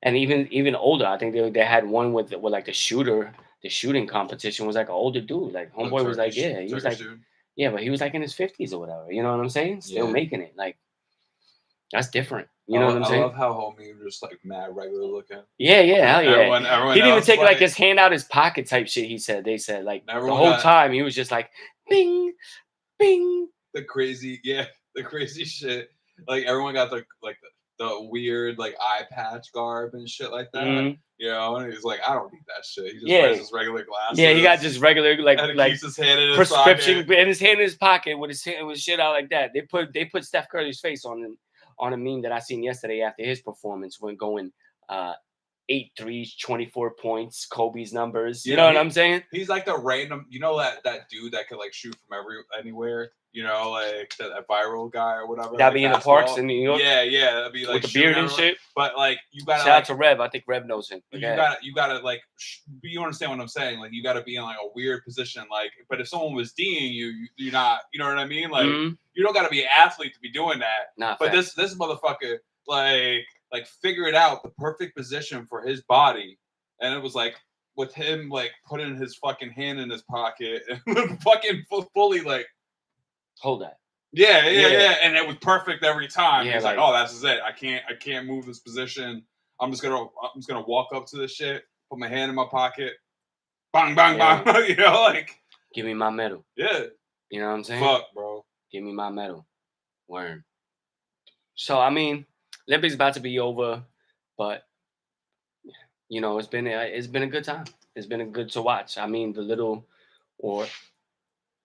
and even older, I think they had one with like the shooting competition was like an older dude. Like homeboy was like, he was like, but he was like in his 50s or whatever. You know what I'm saying? Still making it. Like that's different. You know what I'm saying?
I love how homie was just like mad regular looking.
Yeah, hell yeah. Everyone he didn't even take like his hand out his pocket type shit. They said like the whole time he was just like bing, bing.
The crazy shit. Like everyone got the the weird like eye patch garb and shit like that. You know, and he's like, I don't need that shit. He just wears his regular glasses.
Yeah, he got just regular
and he keeps his hand in his
prescription
pocket.
and his hand in his pocket with his shit out like that. They put Steph Curry's face on a meme that I seen yesterday after his performance when going 8 threes, 24 points, Kobe's numbers. You know what I'm saying?
He's like the random, you know, that dude that could like shoot from anywhere. You know, like that viral guy or whatever.
That'd
like
be in the parks in New York.
Yeah, that'd be like
with the beard and shit.
But like you gotta
shout out to Rev. I think Rev knows him.
You gotta like you understand what I'm saying? Like you gotta be in like a weird position. Like, but if someone was D'ing you're not. You know what I mean? Like you don't gotta be an athlete to be doing that. But this motherfucker like figured out the perfect position for his body, and it was like with him like putting his fucking hand in his pocket and fucking fully like.
Hold that.
Yeah, and it was perfect every time. He's like, oh, that's it. I can't move this position. I'm just gonna walk up to this shit, put my hand in my pocket, bang, bang, bang. You know, like
give me my medal.
Yeah.
You know what I'm saying?
Fuck, bro.
Give me my medal. Word. So I mean, Olympics about to be over, but you know, it's been a good time. It's been good to watch. I mean, the little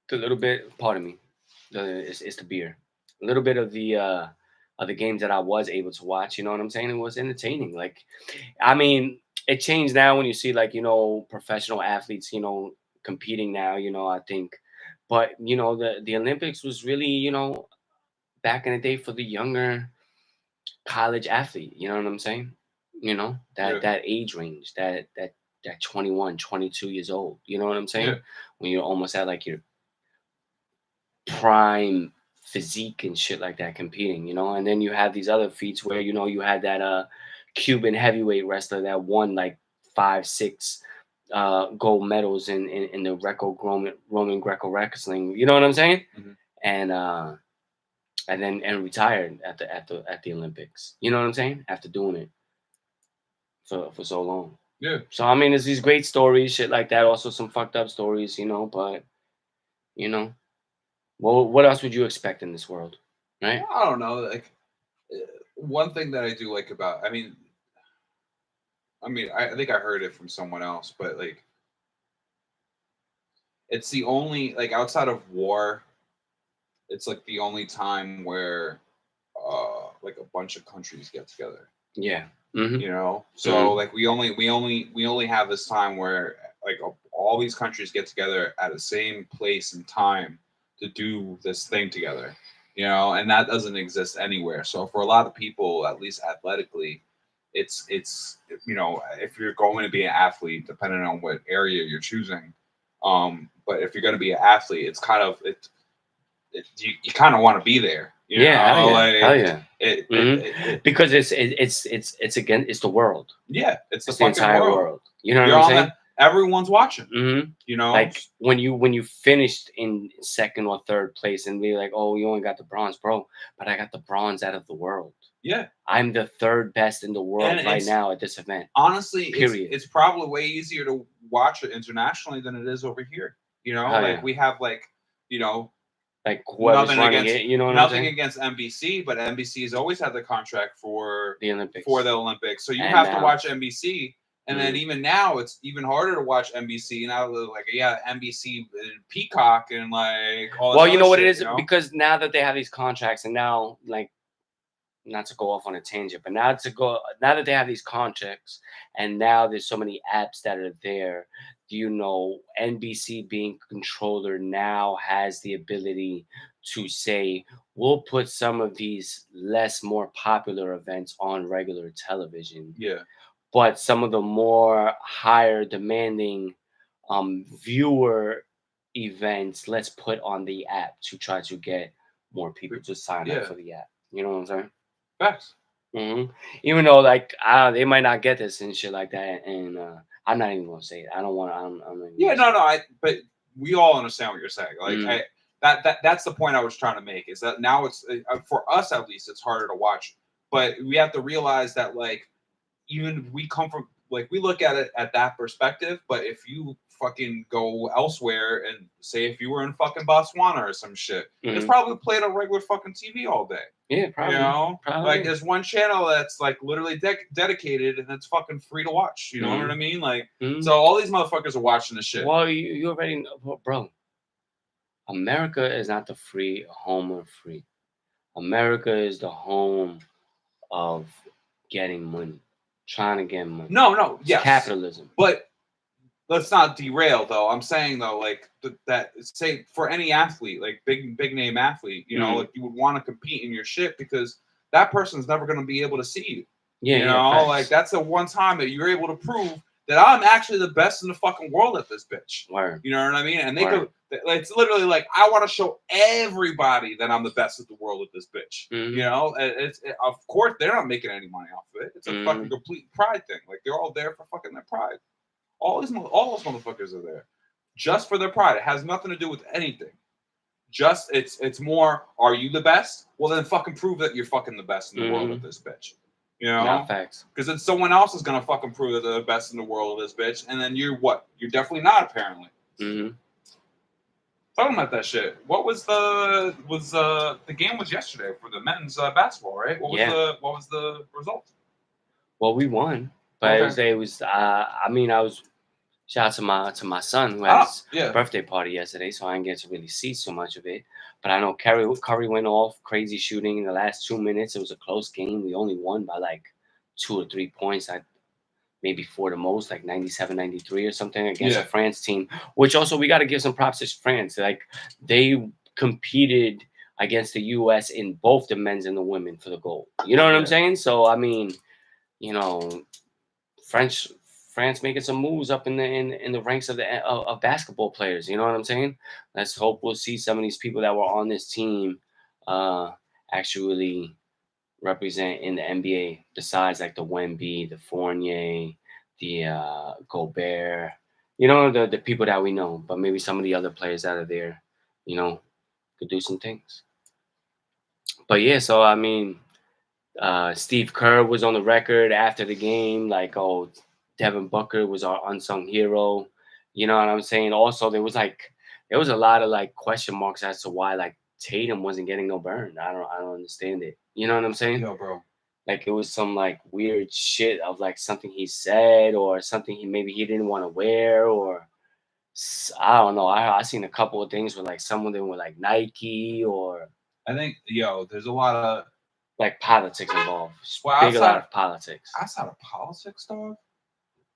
bit. Pardon me. It's the beer. A little bit of the games that I was able to watch, you know what I'm saying? It was entertaining. Like, I mean, it changed now when you see like, you know, professional athletes, you know, competing now, you know, I think. But, you know, the Olympics was really, you know, back in the day for the younger college athlete, you know what I'm saying? You know, that age range, that 21, 22 years old, you know what I'm saying?
Yeah.
When you're almost at like your prime physique and shit like that competing, you know, and then you have these other feats where, you know, you had that Cuban heavyweight wrestler that won like 5-6 gold medals in the Roman Greco wrestling, you know what I'm saying? And then retired at the Olympics, you know what I'm saying, after doing it for so long.
Yeah.
So I mean, there's these great stories, shit like that, also some fucked up stories, you know, but you know, well, what else would you expect in this world, right?
I don't know. Like, one thing that I do like about, I mean, I think I heard it from someone else, but like, it's the only, like, outside of war, it's like the only time where, like, a bunch of countries get together.
Yeah.
You know, so like we only have this time where like all these countries get together at the same place and time to do this thing together, you know, and that doesn't exist anywhere. So for a lot of people, at least athletically, it's you know, if you're going to be an athlete, depending on what area you're choosing, but if you're going to be an athlete, it's kind of you kind of want to be there. You know?
Hell yeah. Because it's the world.
Yeah, it's the
entire world. You know what I'm saying?
Everyone's watching. You know,
like when you finished in second or third place and be like, oh, you only got the bronze, bro, but I got the bronze out of the world.
Yeah,
I'm the third best in the world right now at this event.
Honestly, it's probably way easier to watch it internationally than it is over here. You know, we have like, you know,
like nothing against it, you know,
nothing against NBC, but NBC has always had the contract for
the Olympics.
So you have to watch NBC, and then even now it's even harder to watch NBC now. Like NBC, Peacock, and like all.
Well, you know what it is, because now that they have these contracts, and now like, not to go off on a tangent, but now that they have these contracts, and now there's so many apps that are there. You know, NBC being controller now has the ability to say, we'll put some of these more popular events on regular television.
Yeah.
But some of the more higher demanding viewer events, let's put on the app to try to get more people to sign up for the app. You know what I'm saying?
Facts.
Even though like they might not get this and shit like that, and I'm not even gonna say it. I don't want to.
But we all understand what you're saying. Like that's the point I was trying to make, is that now it's for us at least it's harder to watch, but we have to realize that like even we come from like we look at it at that perspective, but if you fucking go elsewhere and say if you were in fucking Botswana or some shit, it's probably played on regular fucking TV all day.
Yeah, probably.
You know,
probably.
like there's one channel that's like literally dedicated and it's fucking free to watch. You know what I mean? Like, so all these motherfuckers are watching the shit.
Well, you already know, bro. America is not the home of free. America is the home of getting money, trying to get money.
No,
it's
yes,
capitalism.
But let's not derail though. I'm saying though, like that say for any athlete, like big name athlete, you know, like you would want to compete in your shit because that person's never going to be able to see you.
Yeah,
you know,
facts.
like that's the one time that you're able to prove that I'm actually the best in the fucking world at this bitch.
Word.
You know what I mean? And they could. It's literally like I want to show everybody that I'm the best of the world at this bitch. You know, of course they're not making any money off of it. It's a fucking complete pride thing. Like they're all there for fucking their pride. All those motherfuckers are there just for their pride. It has nothing to do with anything. Just it's more. Are you the best? Well, then fucking prove that you're fucking the best in the world at this bitch. You know,
not facts.
Because then someone else is gonna fucking prove that they're the best in the world of this bitch, and then you're what? You're definitely not apparently. Talking about that shit. What was the game was yesterday for the men's basketball, right? What was the result?
Well, we won, but it was I mean, I was shout out to my son who had his birthday party yesterday, so I didn't get to really see so much of it. But I know Curry went off, crazy shooting in the last 2 minutes. It was a close game. We only won by like 2 or 3 points. Maybe 4 the most, like 97-93 or something against a France team, which also we got to give some props to France. Like they competed against the U.S. in both the men's and the women for the gold. You know what I'm saying? So, I mean, you know, France making some moves up in the ranks of of basketball players. You know what I'm saying? Let's hope we'll see some of these people that were on this team actually represent in the NBA besides like the Wemby, the Fournier, the Gobert, you know, the people that we know, but maybe some of the other players that are there, you know, could do some things. But yeah, so I mean, Steve Kerr was on the record after the game, like, oh, Devin Booker was our unsung hero. You know what I'm saying? Also, there was a lot of like question marks as to why like Tatum wasn't getting no burn. I don't understand it. You know what I'm saying?
Yo, bro.
Like it was some like weird shit of like something he said or something he didn't want to wear or I don't know. I seen a couple of things where like some of them were like Nike or
I think there's a lot of
like politics involved.
Well,
a lot of politics.
Outside of politics, dog.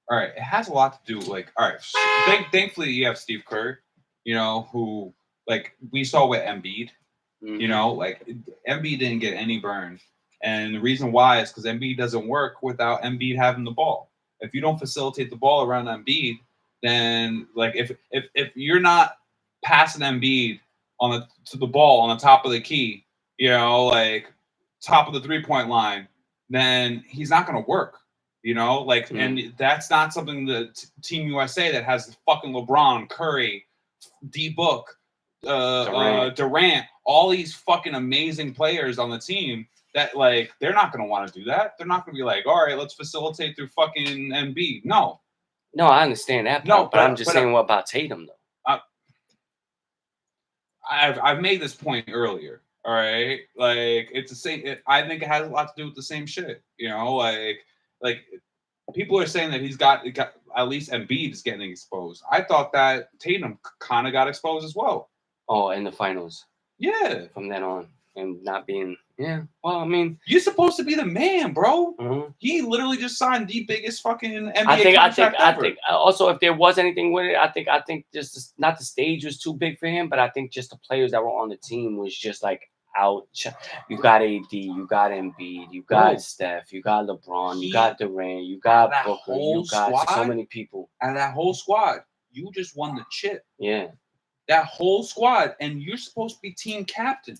All right, it has a lot to do like all right. Thankfully, you have Steve Kerr, you know, who like we saw with Embiid. You know, like Embiid didn't get any burn. And the reason why is because Embiid doesn't work without Embiid having the ball. If you don't facilitate the ball around Embiid, then like if you're not passing Embiid to the ball on the top of the key, you know, like top of the 3-point line, then he's not going to work. You know, like, and that's not something that Team USA that has fucking LeBron, Curry, D-Book, Durant, all these fucking amazing players on the team that like they're not going to want to do that. They're not going to be like, all right, let's facilitate through fucking Embiid. No,
I understand that part, but I'm just saying, what about Tatum though?
I've made this point earlier. All right, like it's the same. I think it has a lot to do with the same shit. You know, like people are saying that he's got at least Embiid is getting exposed. I thought that Tatum kind of got exposed as well.
Oh, in the finals.
Yeah.
From then on. And not being, well, I mean.
You're supposed to be the man, bro. He literally just signed the biggest fucking NBA contract ever.
I think also if there was anything with it, I think just not the stage was too big for him, but I think just the players that were on the team was just like out. You got AD, you got Embiid, you got Steph, you got LeBron, you got Durant, you got Booker, you got so many people.
And that whole squad, you just won the chip.
Yeah.
That whole squad, and you're supposed to be team captain.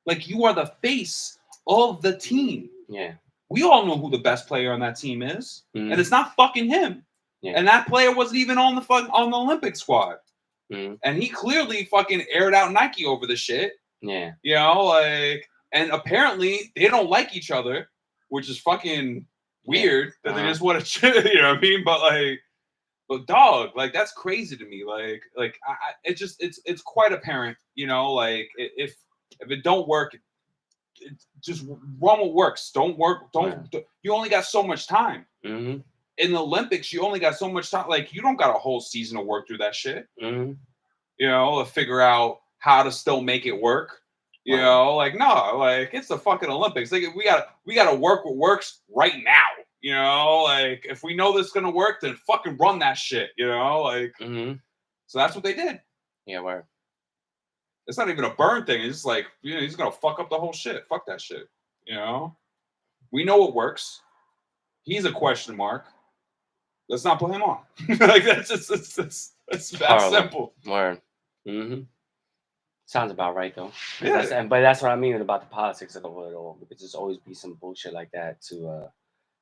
Like you are the face of the team.
Yeah.
We all know who the best player on that team is, and it's not fucking him. Yeah. And that player wasn't even on the Olympic squad. And he clearly fucking aired out Nike over the shit.
Yeah.
You know, like, and apparently they don't like each other, which is fucking weird that they just want to, you know what I mean? But like, But dog, like that's crazy to me. It's quite apparent, like if it don't work, just run what works. Don't work. You only got so much time.
Mm-hmm.
In the Olympics, you only got so much time. Like you don't got a whole season to work through that shit.
Mm-hmm.
To figure out how to still make it work. No, it's the fucking Olympics. Like we gotta work what works right now. Like if we know this is gonna work, then fucking run that shit.
Mm-hmm.
So that's what they did.
Yeah, word.
It's not even a burn thing. It's just like he's gonna fuck up the whole shit. Fuck that shit. We know what works. He's a question mark. Let's not put him on. Like that's that simple.
Word. Mm-hmm. Sounds about right though.
Yeah.
But that's what I mean about the politics of it all. Because there's always be some bullshit like that to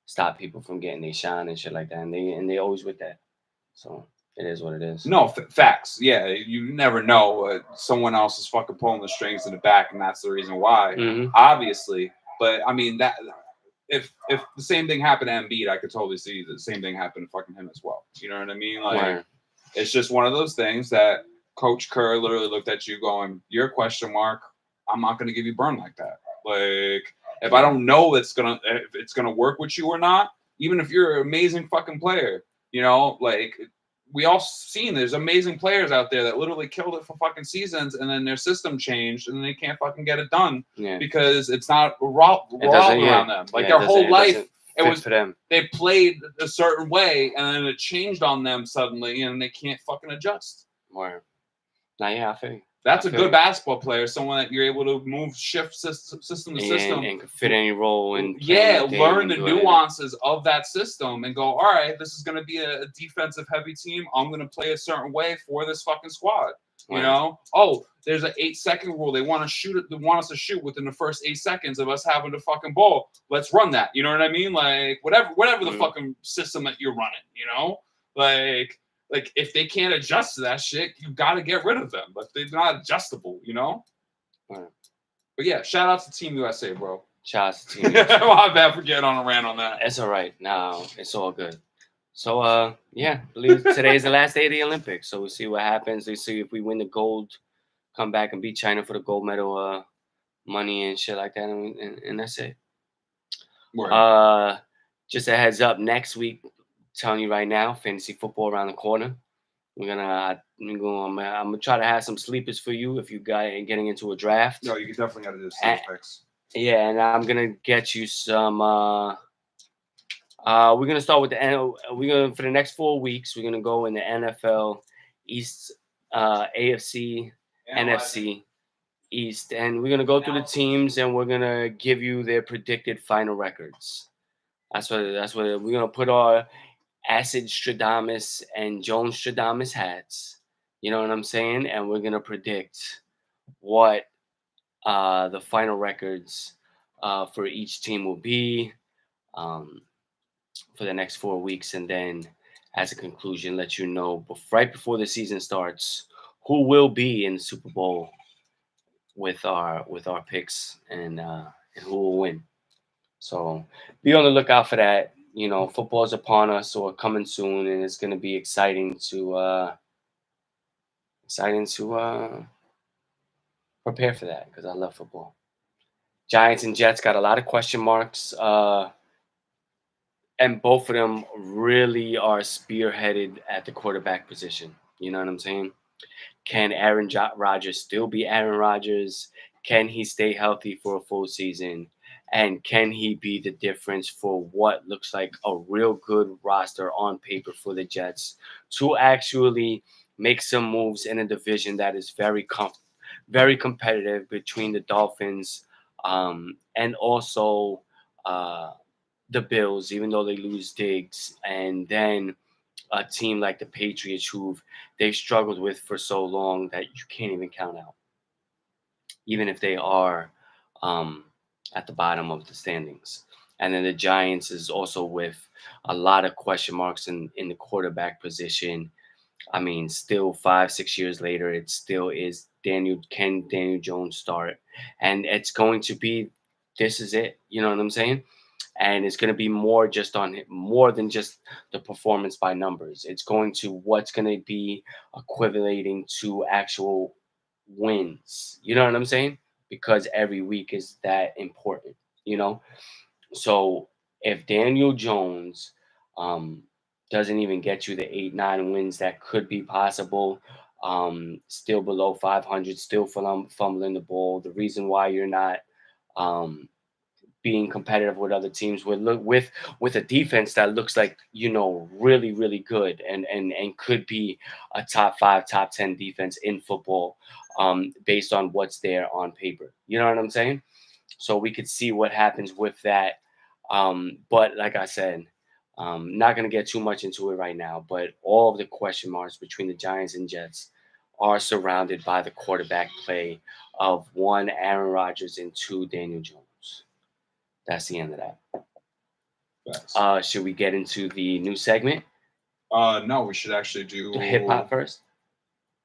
stop people from getting their shine and shit like that, and they always with that. So it is what it is.
No, facts. Yeah, you never know. Someone else is fucking pulling the strings in the back, and that's the reason why.
Mm-hmm.
Obviously, but I mean that if the same thing happened to Embiid, I could totally see the same thing happen to fucking him as well. You know what I mean? Like It's just one of those things that Coach Kerr literally looked at you going, "You're a question mark. I'm not going to give you burn like that. Like if I don't know if it's gonna work with you or not, even if you're an amazing fucking player, we all seen there's amazing players out there that literally killed it for fucking seasons, and then their system changed, and they can't fucking get it done because it's not revolving around them. Like their whole life, it was
for them.
They played a certain way, and then it changed on them suddenly, and they can't fucking adjust.
More. Now, yeah, I feel you.
That's a good basketball player, someone that you're able to shift system to system
and can fit any role and
learn the nuances of that system and go, all right, this is going to be a defensive heavy team. I'm going to play a certain way for this fucking squad. There's an 8-second rule. They want to shoot it. They want us to shoot within the first 8 seconds of us having the fucking ball. Let's run that. You know what I mean? Like whatever the fucking system that you're running. Like if they can't adjust to that shit, you got to get rid of them. But they're not adjustable, But yeah, shout out to Team USA, bro.
Shout out to Team USA.
My bad for getting on a rant on that.
It's all right. No, it's all good. So I believe today is the last day of the Olympics. So we'll see what happens. We'll see if we win the gold, come back and beat China for the gold medal money and shit like that, and that's it.
Right.
Just a heads up, next week. Telling you right now, fantasy football around the corner. I'm gonna try to have some sleepers for you if you getting into a draft.
No, you definitely got to do sleep picks.
Yeah, and I'm gonna get you some. We're gonna start with for the next 4 weeks. We're gonna go in the NFL East, AFC, NFC East, and we're gonna go through the teams and we're gonna give you their predicted final records. That's what we're gonna put our Acid Stradamus and Jones Stradamus hats. You know what I'm saying? And we're gonna predict what the final records for each team will be for the next 4 weeks, and then as a conclusion, let you know right before the season starts who will be in the Super Bowl with our picks and who will win. So be on the lookout for that. Football's upon us or coming soon, and it's going to be exciting to prepare for that because I love football. Giants and Jets got a lot of question marks, and both of them really are spearheaded at the quarterback position. You know what I'm saying? Can Aaron Rodgers still be Aaron Rodgers? Can he stay healthy for a full season? And can he be the difference for what looks like a real good roster on paper for the Jets to actually make some moves in a division that is very competitive between the Dolphins and also the Bills, even though they lose Diggs, and then a team like the Patriots who they've struggled with for so long that you can't even count out, even if they are at the bottom of the standings. And then the Giants is also with a lot of question marks in the quarterback position. I mean, still 5-6 years later, it still is Daniel Jones start? And it's going to be, this is it. You know what I'm saying? And it's going to be more than just the performance by numbers. It's going to what's going to be equivalating to actual wins. You know what I'm saying? Because every week is that important. You know, so if Daniel Jones um, doesn't even get you the 8-9 wins that could be possible, still below 500, still fumbling the ball. The reason why you're not um, being competitive with other teams with a defense that looks like really really good and could be a top 5 top 10 defense in football, based on what's there on paper. You know what I'm saying? So we could see what happens with that. But like I said, not going to get too much into it right now, but all of the question marks between the Giants and Jets are surrounded by the quarterback play of one, Aaron Rodgers, and two, Daniel Jones. That's the end of that.
Yes.
Should we get into the new segment?
No, we should actually do
hip hop first.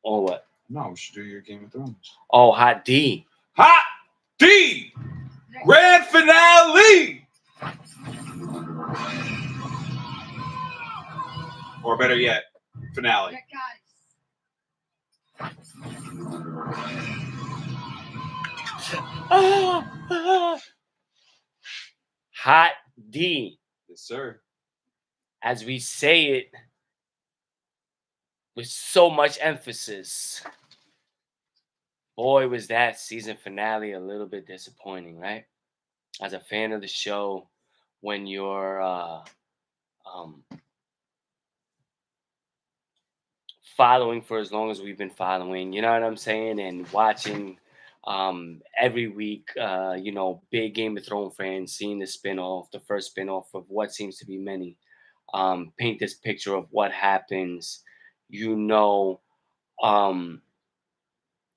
Or what?
No, we should do your Game of Thrones.
Oh, Hot D.
Hot D! Grand finale! Or better yet, finale.
Hot D.
Yes, sir.
As we say it with so much emphasis. Boy, was that season finale a little bit disappointing, right? As a fan of the show, when you're following for as long as we've been following, you know what I'm saying, and watching every week, big Game of Thrones fans seeing the first spinoff of what seems to be many, paint this picture of what happens. You know,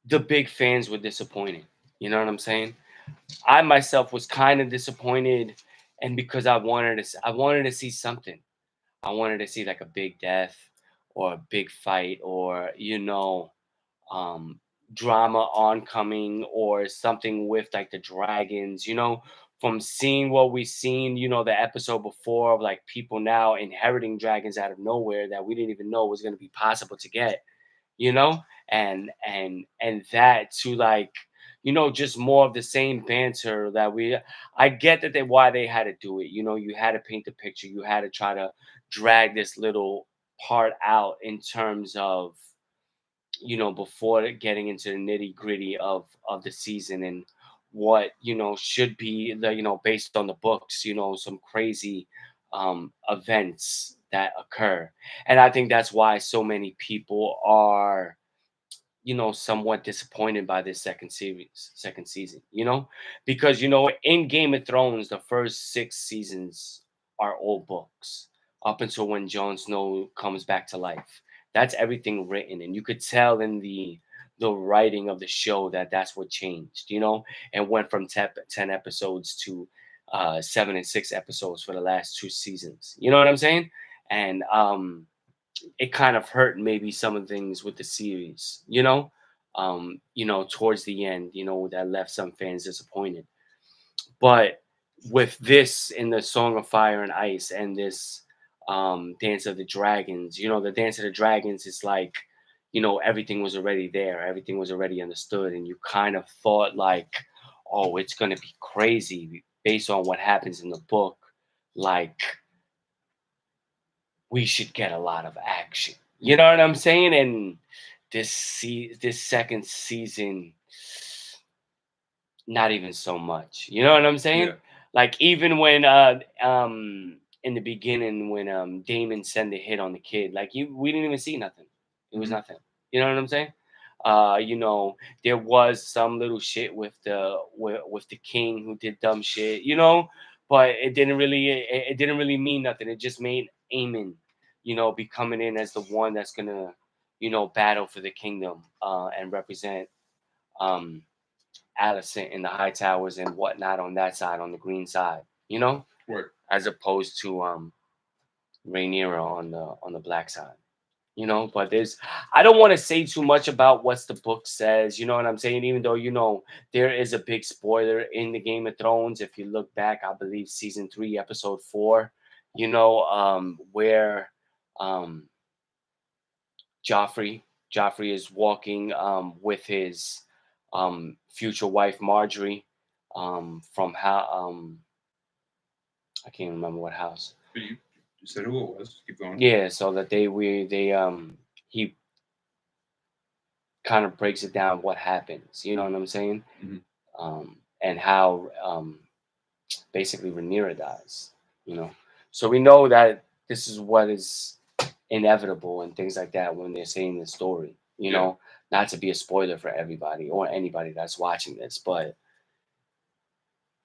the big fans were disappointed. You know what I'm saying? I myself was kind of disappointed, and because I wanted to see something. I wanted to see like a big death or a big fight or um, drama oncoming or something with like the dragons. From seeing what we seen, the episode before of like people now inheriting dragons out of nowhere that we didn't even know was going to be possible to get. And that to like just more of the same banter that I get that why they had to do it. You had to paint the picture, you had to try to drag this little part out in terms of before getting into the nitty gritty of the season and what should be the based on the books, some crazy events that occur. And I think that's why so many people are somewhat disappointed by this second season, because in Game of Thrones the first 6 seasons are old books up until when Jon Snow comes back to life. That's everything written, and you could tell in the writing of the show that that's what changed, and went from 10 episodes to 7 and 6 episodes for the last 2 seasons. You know what I'm saying? And it kind of hurt maybe some of the things with the series, towards the end, that left some fans disappointed. But with this in the Song of Fire and Ice and this Dance of the Dragons, the Dance of the Dragons is like, everything was already there, everything was already understood, and you kind of thought like, oh, it's gonna be crazy based on what happens in the book. Like, we should get a lot of action. You know what I'm saying? And this second season, not even so much. You know what I'm saying?
Yeah.
Like even when in the beginning when Damon sent the hit on the kid, like we didn't even see nothing. It was nothing. You know what I'm saying? There was some little shit with the king who did dumb shit, but it didn't really mean nothing. It just made Aemon, be coming in as the one that's gonna, battle for the kingdom and represent um Alicent in the High Towers and whatnot on that side, on the green side,
Word.
as opposed to Rhaenyra on the black side. you know. But I don't want to say too much about what the book says, you know what I'm saying, even though, you know, there is a big spoiler in the Game of Thrones. If you look back, I believe season 3 episode 4, you know, where um Joffrey is walking with his future wife Marjorie from how I can't remember what house.
You said who it was. Keep going.
Yeah, so that he kind of breaks it down what happens. You know what I'm saying? And how basically Rhaenyra dies. You know, so we know that this is what is inevitable and things like that when they're saying the story. You know, not to be a spoiler for everybody or anybody that's watching this, but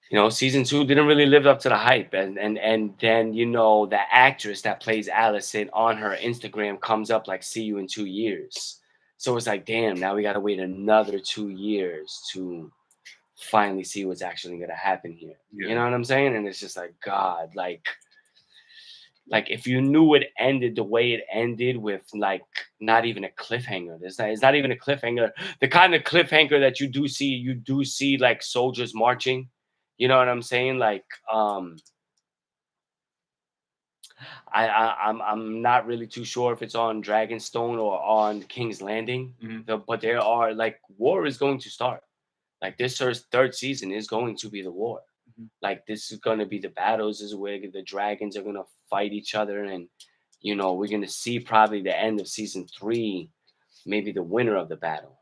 you know, season 2 didn't really live up to the hype, and then, you know, the actress that plays Allison on her Instagram comes up like, "See you in 2 years." So it's like, damn, now we gotta wait another 2 years to finally see what's actually gonna happen here. You know what I'm saying? And it's just like, God, like if you knew it ended the way it ended with like not even a cliffhanger. It's not even a cliffhanger. The kind of cliffhanger that you do see like soldiers marching. You know what I'm saying? Like I'm not really too sure if it's on Dragonstone or on King's Landing. But there are like war is going to start. Like this third season is going to be the war. Like this is gonna be the battles. This is where the dragons are gonna fight each other, and you know we're gonna see probably the end of season 3, maybe the winner of the battle.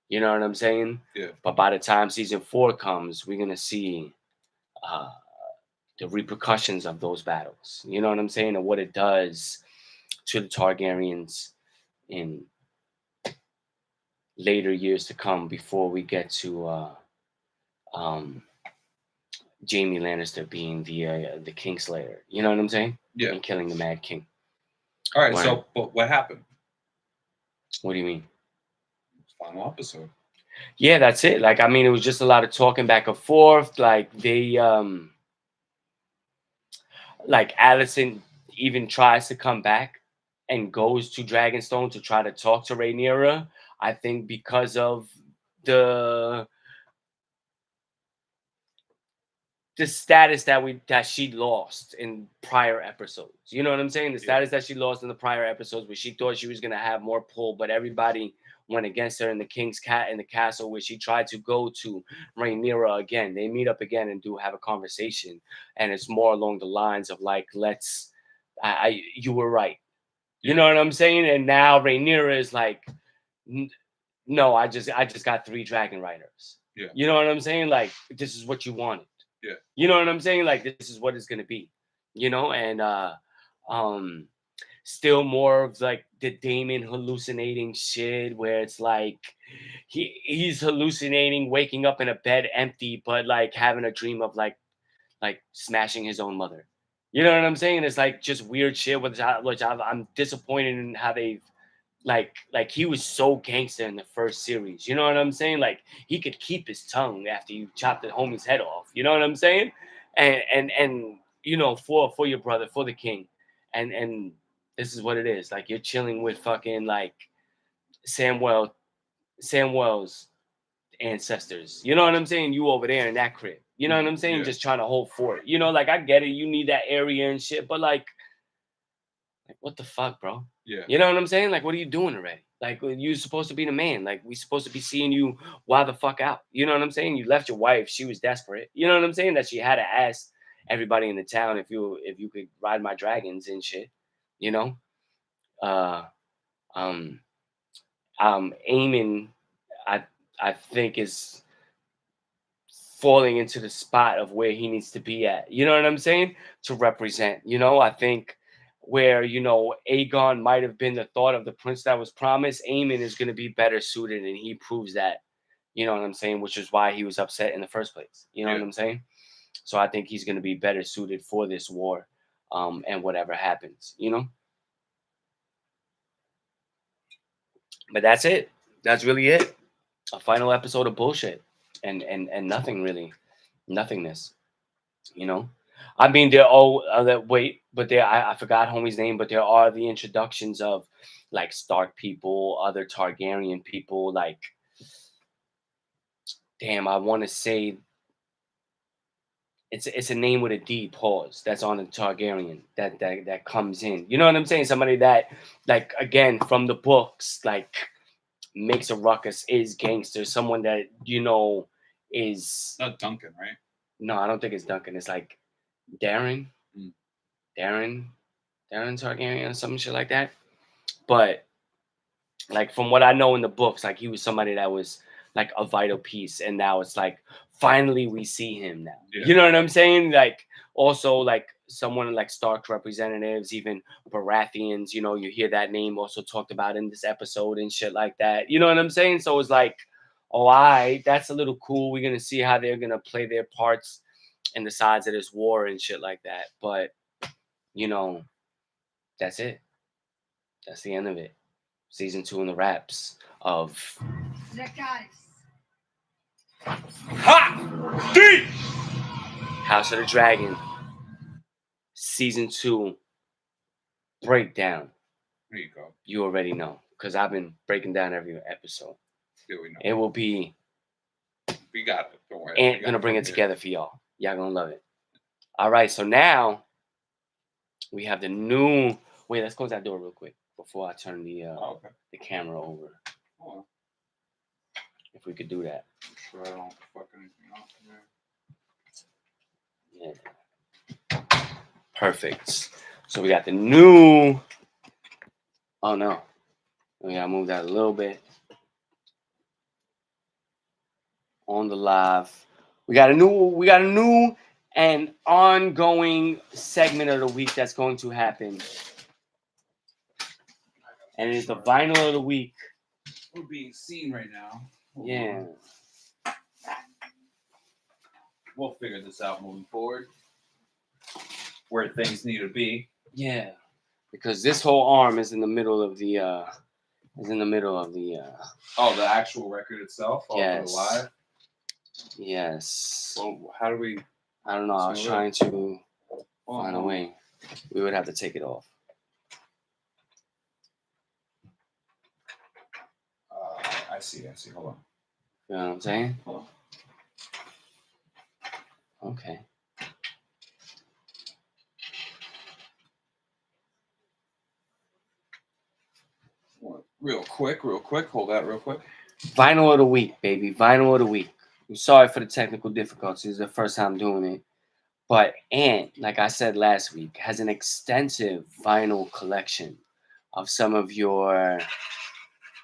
You know what I'm saying?
Yeah.
But by the time season 4 comes, we're gonna see uh, the repercussions of those battles. You know what I'm saying, and what it does to the Targaryens in later years to come before we get to Jaime Lannister being the Kingslayer. You know what I'm saying?
Yeah.
And killing the Mad King.
All right. So, but what happened?
What do you mean?
Final episode.
Yeah, that's it. Like, I mean, it was just a lot of talking back and forth. Like like Allison even tries to come back and goes to Dragonstone to try to talk to Rhaenyra. I think because of the status that she lost in prior episodes. You know what I'm saying? The status that she lost in the prior episodes, where she thought she was gonna have more pull, but everybody went against her in the King's Cat in the castle, where she tried to go to Rhaenyra again. They meet up again and do have a conversation, and it's more along the lines of like, let's, you were right. You know what I'm saying? And now Rhaenyra is like, no, I just got 3 dragon riders.
Yeah.
You know what I'm saying? Like, this is what you wanted.
Yeah.
You know what I'm saying? Like, this is what it's gonna be. You know, and still more of like the Daemon hallucinating shit, where it's like he's hallucinating, waking up in a bed empty, but like having a dream of like smashing his own mother. You know what I'm saying? It's like just weird shit, which I'm disappointed in how they like he was so gangster in the first series. You know what I'm saying? Like he could keep his tongue after you chopped the homie's head off. You know what I'm saying? And you know, for your brother, for the king. And this is what it is. Like you're chilling with fucking like Samwell's ancestors. You know what I'm saying? You over there in that crib. You know what I'm saying?
Yeah.
Just trying to hold fort. You know, like I get it. You need that area and shit, but like what the fuck, bro?
Yeah.
You know what I'm saying? Like, what are you doing already? Like, you're supposed to be the man. Like, we supposed to be seeing you wild the fuck out. You know what I'm saying? You left your wife. She was desperate. You know what I'm saying? That she had to ask everybody in the town if you could ride my dragons and shit. You know? Aemon, I think is falling into the spot of where he needs to be at. You know what I'm saying? To represent. You know, I think where, you know, Aegon might have been the thought of the prince that was promised, Aemon is going to be better suited, and he proves that. You know what I'm saying? Which is why he was upset in the first place. You know what I'm saying? So I think he's going to be better suited for this war, and whatever happens, you know? But that's it. That's really it. A final episode of bullshit. And nothing really. Nothingness. You know? I mean, there are I forgot homie's name, but there are the introductions of like Stark people, other Targaryen people, like damn, I want to say it's a name with a D pause that's on a Targaryen that comes in. You know what I'm saying? Somebody that like again from the books like makes a ruckus, is gangster, someone that is
not Duncan, right?
No, I don't think it's Duncan. It's like Darren,
Mm.
Darren Targaryen or some shit like that. But like from what I know in the books, like he was somebody that was like a vital piece, and now it's like finally we see him now.
Yeah.
You know what I'm saying? Like also like someone like Stark representatives, even Baratheons. You hear that name also talked about in this episode and shit like that. You know what I'm saying? So it's like, oh, that's a little cool. We're gonna see how they're gonna play their parts in the sides of this war and shit like that. But that's it. That's the end of it. Season 2 in the wraps of
Ha! D!
House of the Dragon Season 2 breakdown.
There you go.
You already know, because I've been breaking down every episode.
Yeah, we know.
It will be.
We got it. Don't worry.
And gonna bring it together for y'all. Y'all gonna love it. All right, so now we have the new. Wait, let's close that door real quick before I turn the the camera over.
Oh.
If we could do that.
I'm sure I don't fuck anything up there.
Yeah. Perfect. So we got the new. Oh no. We gotta move that a little bit. On the live. We got a new and ongoing segment of the week that's going to happen. And it's the vinyl of the week.
We're being seen right now.
Yeah.
We'll figure this out moving forward. Where things need to be.
Yeah. Because this whole arm is in the middle of the Oh,
the actual record itself?
Yes.
For the live?
Yes.
Well, how do we...
I don't know. I was trying to find a way. We would have to take it off.
I see. Hold on.
You know what I'm saying?
Hold on.
Okay.
Real quick. Hold that real quick.
Vinyl of the week, baby. Vinyl of the week. I'm sorry for the technical difficulties. It's the first time doing it. But Ant, like I said last week, has an extensive vinyl collection of some of your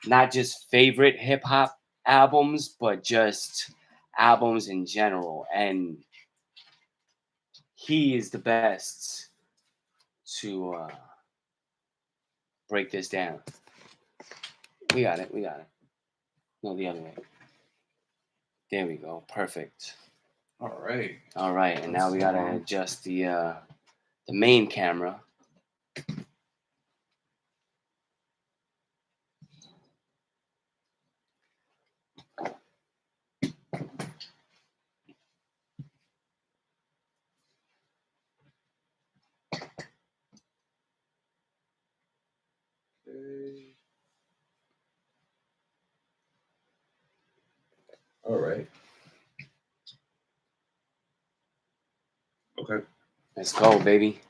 not just favorite hip hop albums, but just albums in general. And he is the best to break this down. We got it. No, the other way. There we go. Perfect.
All right.
And now we gotta adjust the main camera.
All right. Okay.
Let's go, baby.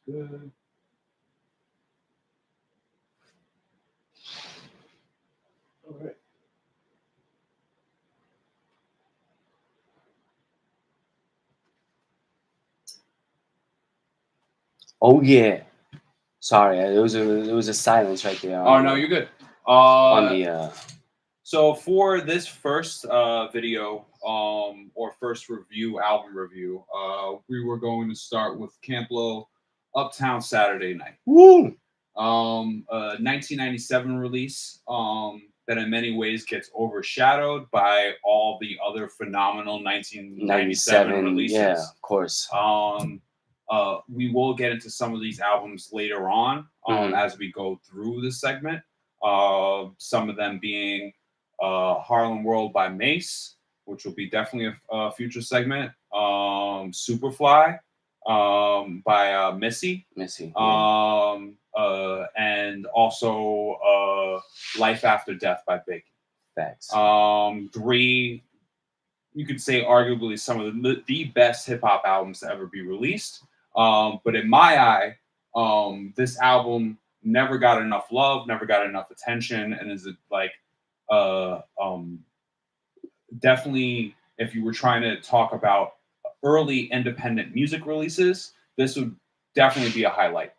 Good. All right.
Oh yeah. Sorry, there was a silence right there.
Oh no, you're good. So for this first video, or first album review, we were going to start with Camp Lo, Uptown Saturday Night.
Woo!
1997 release. That in many ways gets overshadowed by all the other phenomenal 1997 releases.
Yeah, of course.
We will get into some of these albums later on as we go through the segment. Some of them being Harlem World by Mace, which will be definitely a future segment. Superfly, by Missy.
Yeah.
And also Life After Death by Biggie.
Facts.
3, you could say arguably some of the best hip hop albums to ever be released. But in my eye, this album never got enough love, never got enough attention, and is like definitely, if you were trying to talk about early independent music releases, this would definitely be a highlight.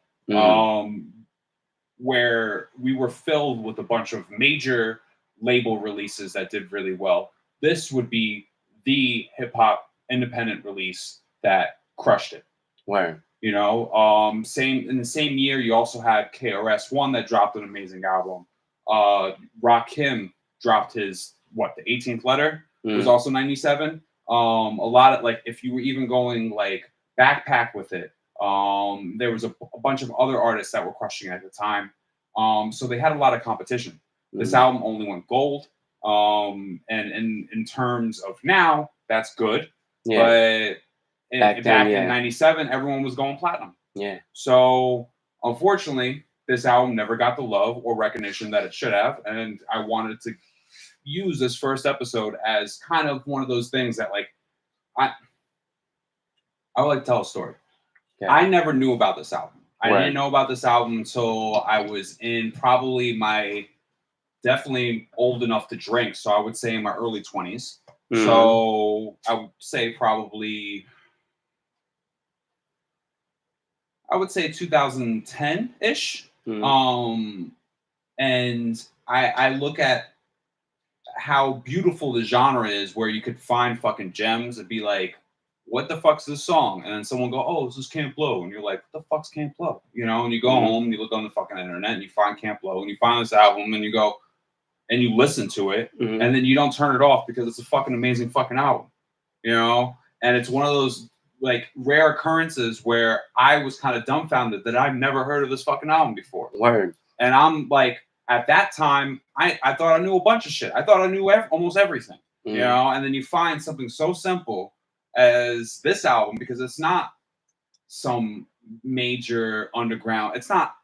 Where we were filled with a bunch of major label releases that did really well, this would be the hip hop independent release that crushed it.
Where
same in the same year, you also had KRS-One that dropped an amazing album. Rakim dropped his the 18th Letter was also 97. A lot of if you were even going backpack with it, there was a bunch of other artists that were crushing at the time. So they had a lot of competition. This album only went gold. And in terms of now, that's good.
Yeah.
But back in 97, everyone was going platinum.
Yeah.
So unfortunately, this album never got the love or recognition that it should have. And I wanted to use this first episode as kind of one of those things that I would like to tell a story. Okay. I never knew about this album. I didn't know about this album until I was in probably definitely old enough to drink. So I would say in my early 20s. So I would say probably, 2010-ish. And I look at how beautiful the genre is, where you could find fucking gems and be like, what the fuck's this song? And then someone go, oh, this is Camp Lo. And you're like, what the fuck's Camp Lo? And you go home and you look on the fucking internet and you find Camp Lo and you find this album and you go and you listen to it and then you don't turn it off because it's a fucking amazing fucking album, And it's one of those rare occurrences where I was kind of dumbfounded that I've never heard of this fucking album before.
Word.
And I'm at that time, I thought I knew a bunch of shit. I thought I knew almost everything, And then you find something so simple as this album, because it's not some major underground. It's not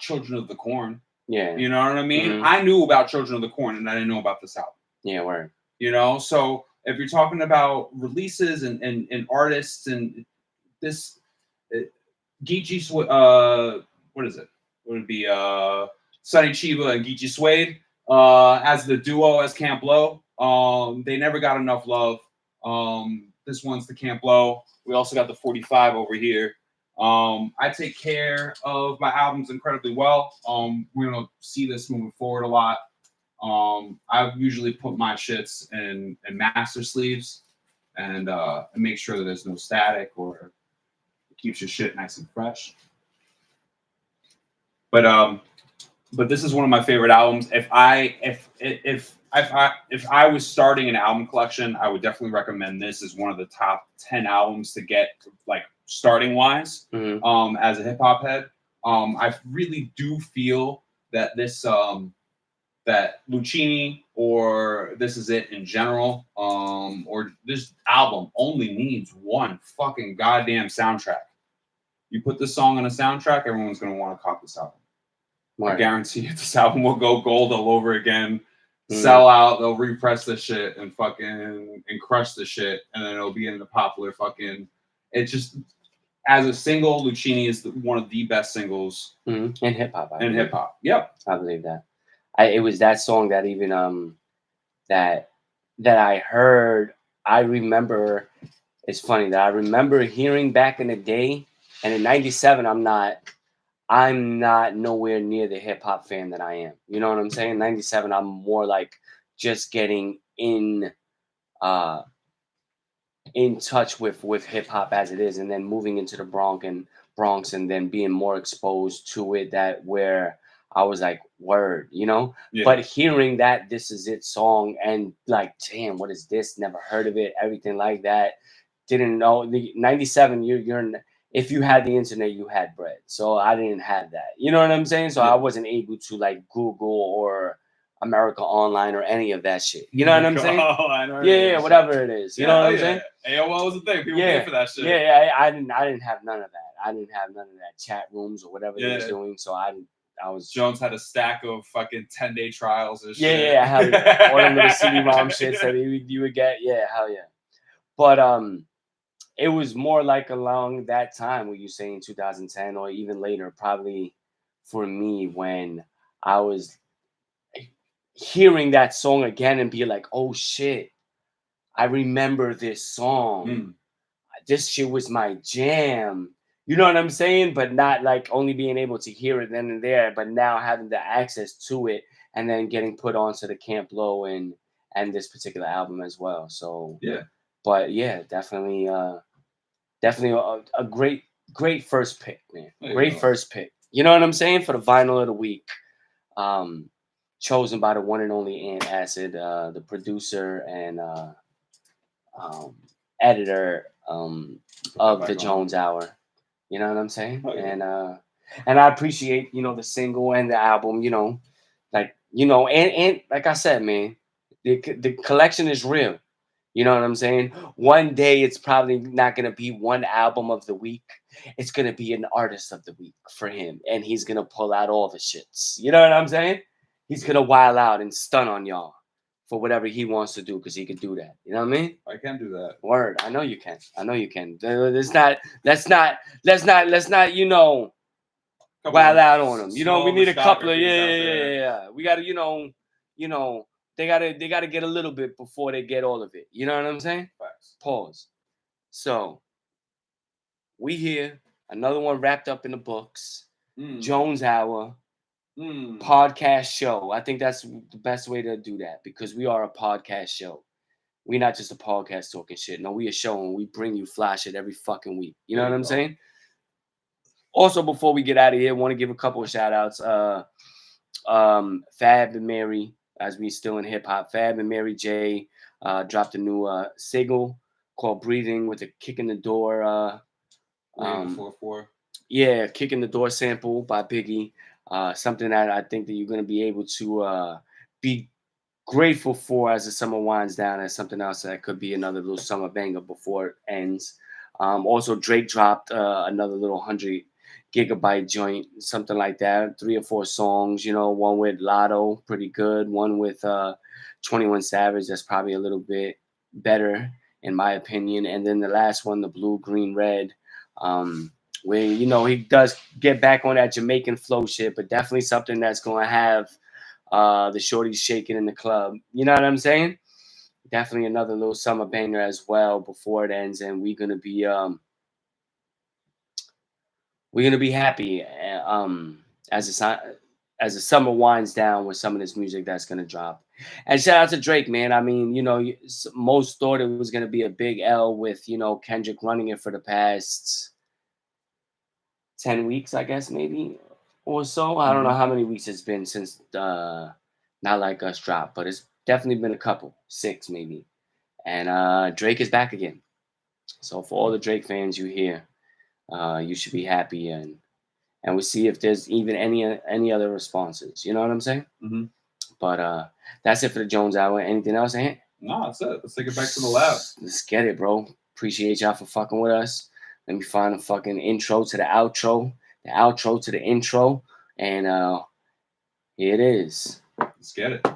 Children of the Corn.
Yeah.
You know what I mean? I knew about Children of the Corn and I didn't know about this album.
Yeah, word.
So if you're talking about releases and artists and this Geechee, what is it? Would it be Sonny Chiba and Geechee Suede as the duo as Camp Lo? They never got enough love. This one's the Camp Lo. We also got the 45 over here. I take care of my albums incredibly well. We're gonna see this moving forward a lot. I usually put my shits in master sleeves and make sure that there's no static or it keeps your shit nice and fresh. But this is one of my favorite albums. If I was starting an album collection, I would definitely recommend this as one of the top 10 albums to get starting wise. As a hip hop head, I really do feel that this that Lucchini or This Is It in general, or this album only needs one fucking goddamn soundtrack. You put this song on a soundtrack, everyone's gonna want to cop this album. Right. I guarantee you, this album will go gold all over again. Sell out. They'll repress the shit and crush the shit, and then it'll be in the popular fucking. It's just as a single, Lucchini is one of the best singles
in hip hop.
In hip hop, yep,
I believe that. It was that song that even that I heard. I remember. It's funny that I remember hearing back in the day, and in '97, I'm not nowhere near the hip hop fan that I am. You know what I'm saying? 97, I'm more just getting in touch with hip hop as it is, and then moving into the Bronx and then being more exposed to it, that where I was like, word, Yeah. But hearing that This Is It song and damn, what is this? Never heard of it. Everything like that. Didn't know. The 97, you're if you had the internet, you had bread. So I didn't have that. You know what I'm saying? So I wasn't able to Google or America Online or any of that shit. You know what I'm saying?
Online,
yeah, whatever it is. You know what I'm saying?
AOL was a thing. People paid for that shit.
Yeah, I didn't have none of that. I didn't have none of that chat rooms or whatever they was doing. So I was.
Jones had a stack of fucking 10-day trials and
Yeah,
shit.
yeah, hell yeah. All them little CD-ROM shits that you would get. Yeah, hell yeah. But it was more like along that time, what you say in 2010 or even later, probably for me when I was hearing that song again and be like, oh shit, I remember this song. This shit was my jam. You know what I'm saying? But not like only being able to hear it then and there, but now having the access to it and then getting put onto the Camp Lo and this particular album as well. So
yeah.
But yeah, definitely a great first pick, man. Great first pick. You know what I'm saying? For the vinyl of the week. Chosen by the one and only Ant Acid, the producer and editor of the Jones Hour. You know what I'm saying?
Oh, yeah.
And I appreciate, the single and the album, and like I said, man, the collection is real. You know what I'm saying? One day it's probably not going to be one album of the week. It's going to be an artist of the week for him. And he's going to pull out all the shits. You know what I'm saying? He's going to wild out and stun on y'all for whatever he wants to do because he can do that. You know what I mean?
I can do that.
Word. I know you can. Let's not, wild out on him. We need a couple of, yeah. We got to, they gotta get a little bit before they get all of it. You know what I'm saying?
Facts.
Pause. So we here, another one wrapped up in the books. Jones Hour podcast show. I think that's the best way to do that because we are a podcast show. We're not just a podcast talking shit. No, we a show and we bring you fly shit every fucking week. You know what I'm saying? Also, before we get out of here, I want to give a couple of shout outs. Fab and Mary, as we still in hip hop, Fab and Mary J dropped a new single called "Breathing" with a "Kick in the Door."
4-4.
Yeah, "Kick in the Door" sample by Biggie. Something that I think that you're gonna be able to be grateful for as the summer winds down. As something else that could be another little summer banger before it ends. Also, Drake dropped another little 100-gigabyte joint, something like that. 3 or 4 songs, one with Lotto, pretty good. One with 21 Savage, that's probably a little bit better in my opinion. And then the last one, the Blue, Green, Red, where he does get back on that Jamaican flow shit, but definitely something that's gonna have the shorties shaking in the club. You know what I'm saying? Definitely another little summer banger as well before it ends, and we're gonna be happy as the summer winds down with some of this music that's gonna drop. And shout out to Drake, man. I mean, most thought it was gonna be a big L with Kendrick running it for the past 10 weeks, I guess maybe or so. I don't know how many weeks it's been since Not Like Us dropped, but it's definitely been a couple, 6 maybe. And Drake is back again. So for all the Drake fans you hear, you should be happy and we'll see if there's even any other responses. You know what I'm saying?
Mm-hmm.
But that's it for the Jones Hour. Anything else, Ant?
No, that's it. Let's take it back to the lab.
Let's get it, bro. Appreciate y'all for fucking with us. Let me find a fucking intro to the outro, the outro to the intro, and here it is.
Let's get it.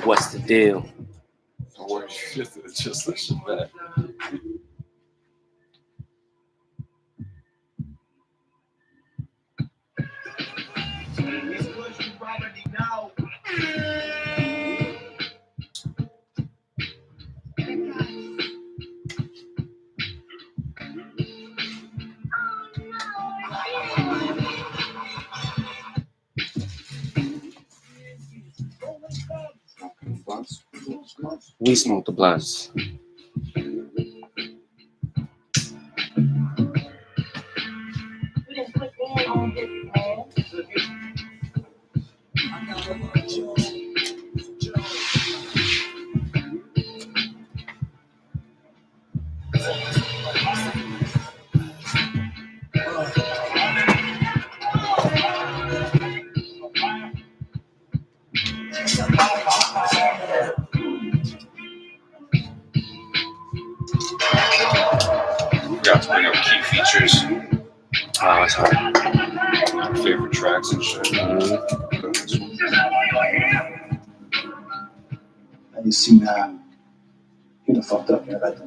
What's the deal?
Just listen to that.
We smoke the blunts.
Got to bring up key features.
Oh, it's hard.
Favorite tracks and shit.
And you see now, you done fucked up, man. Like,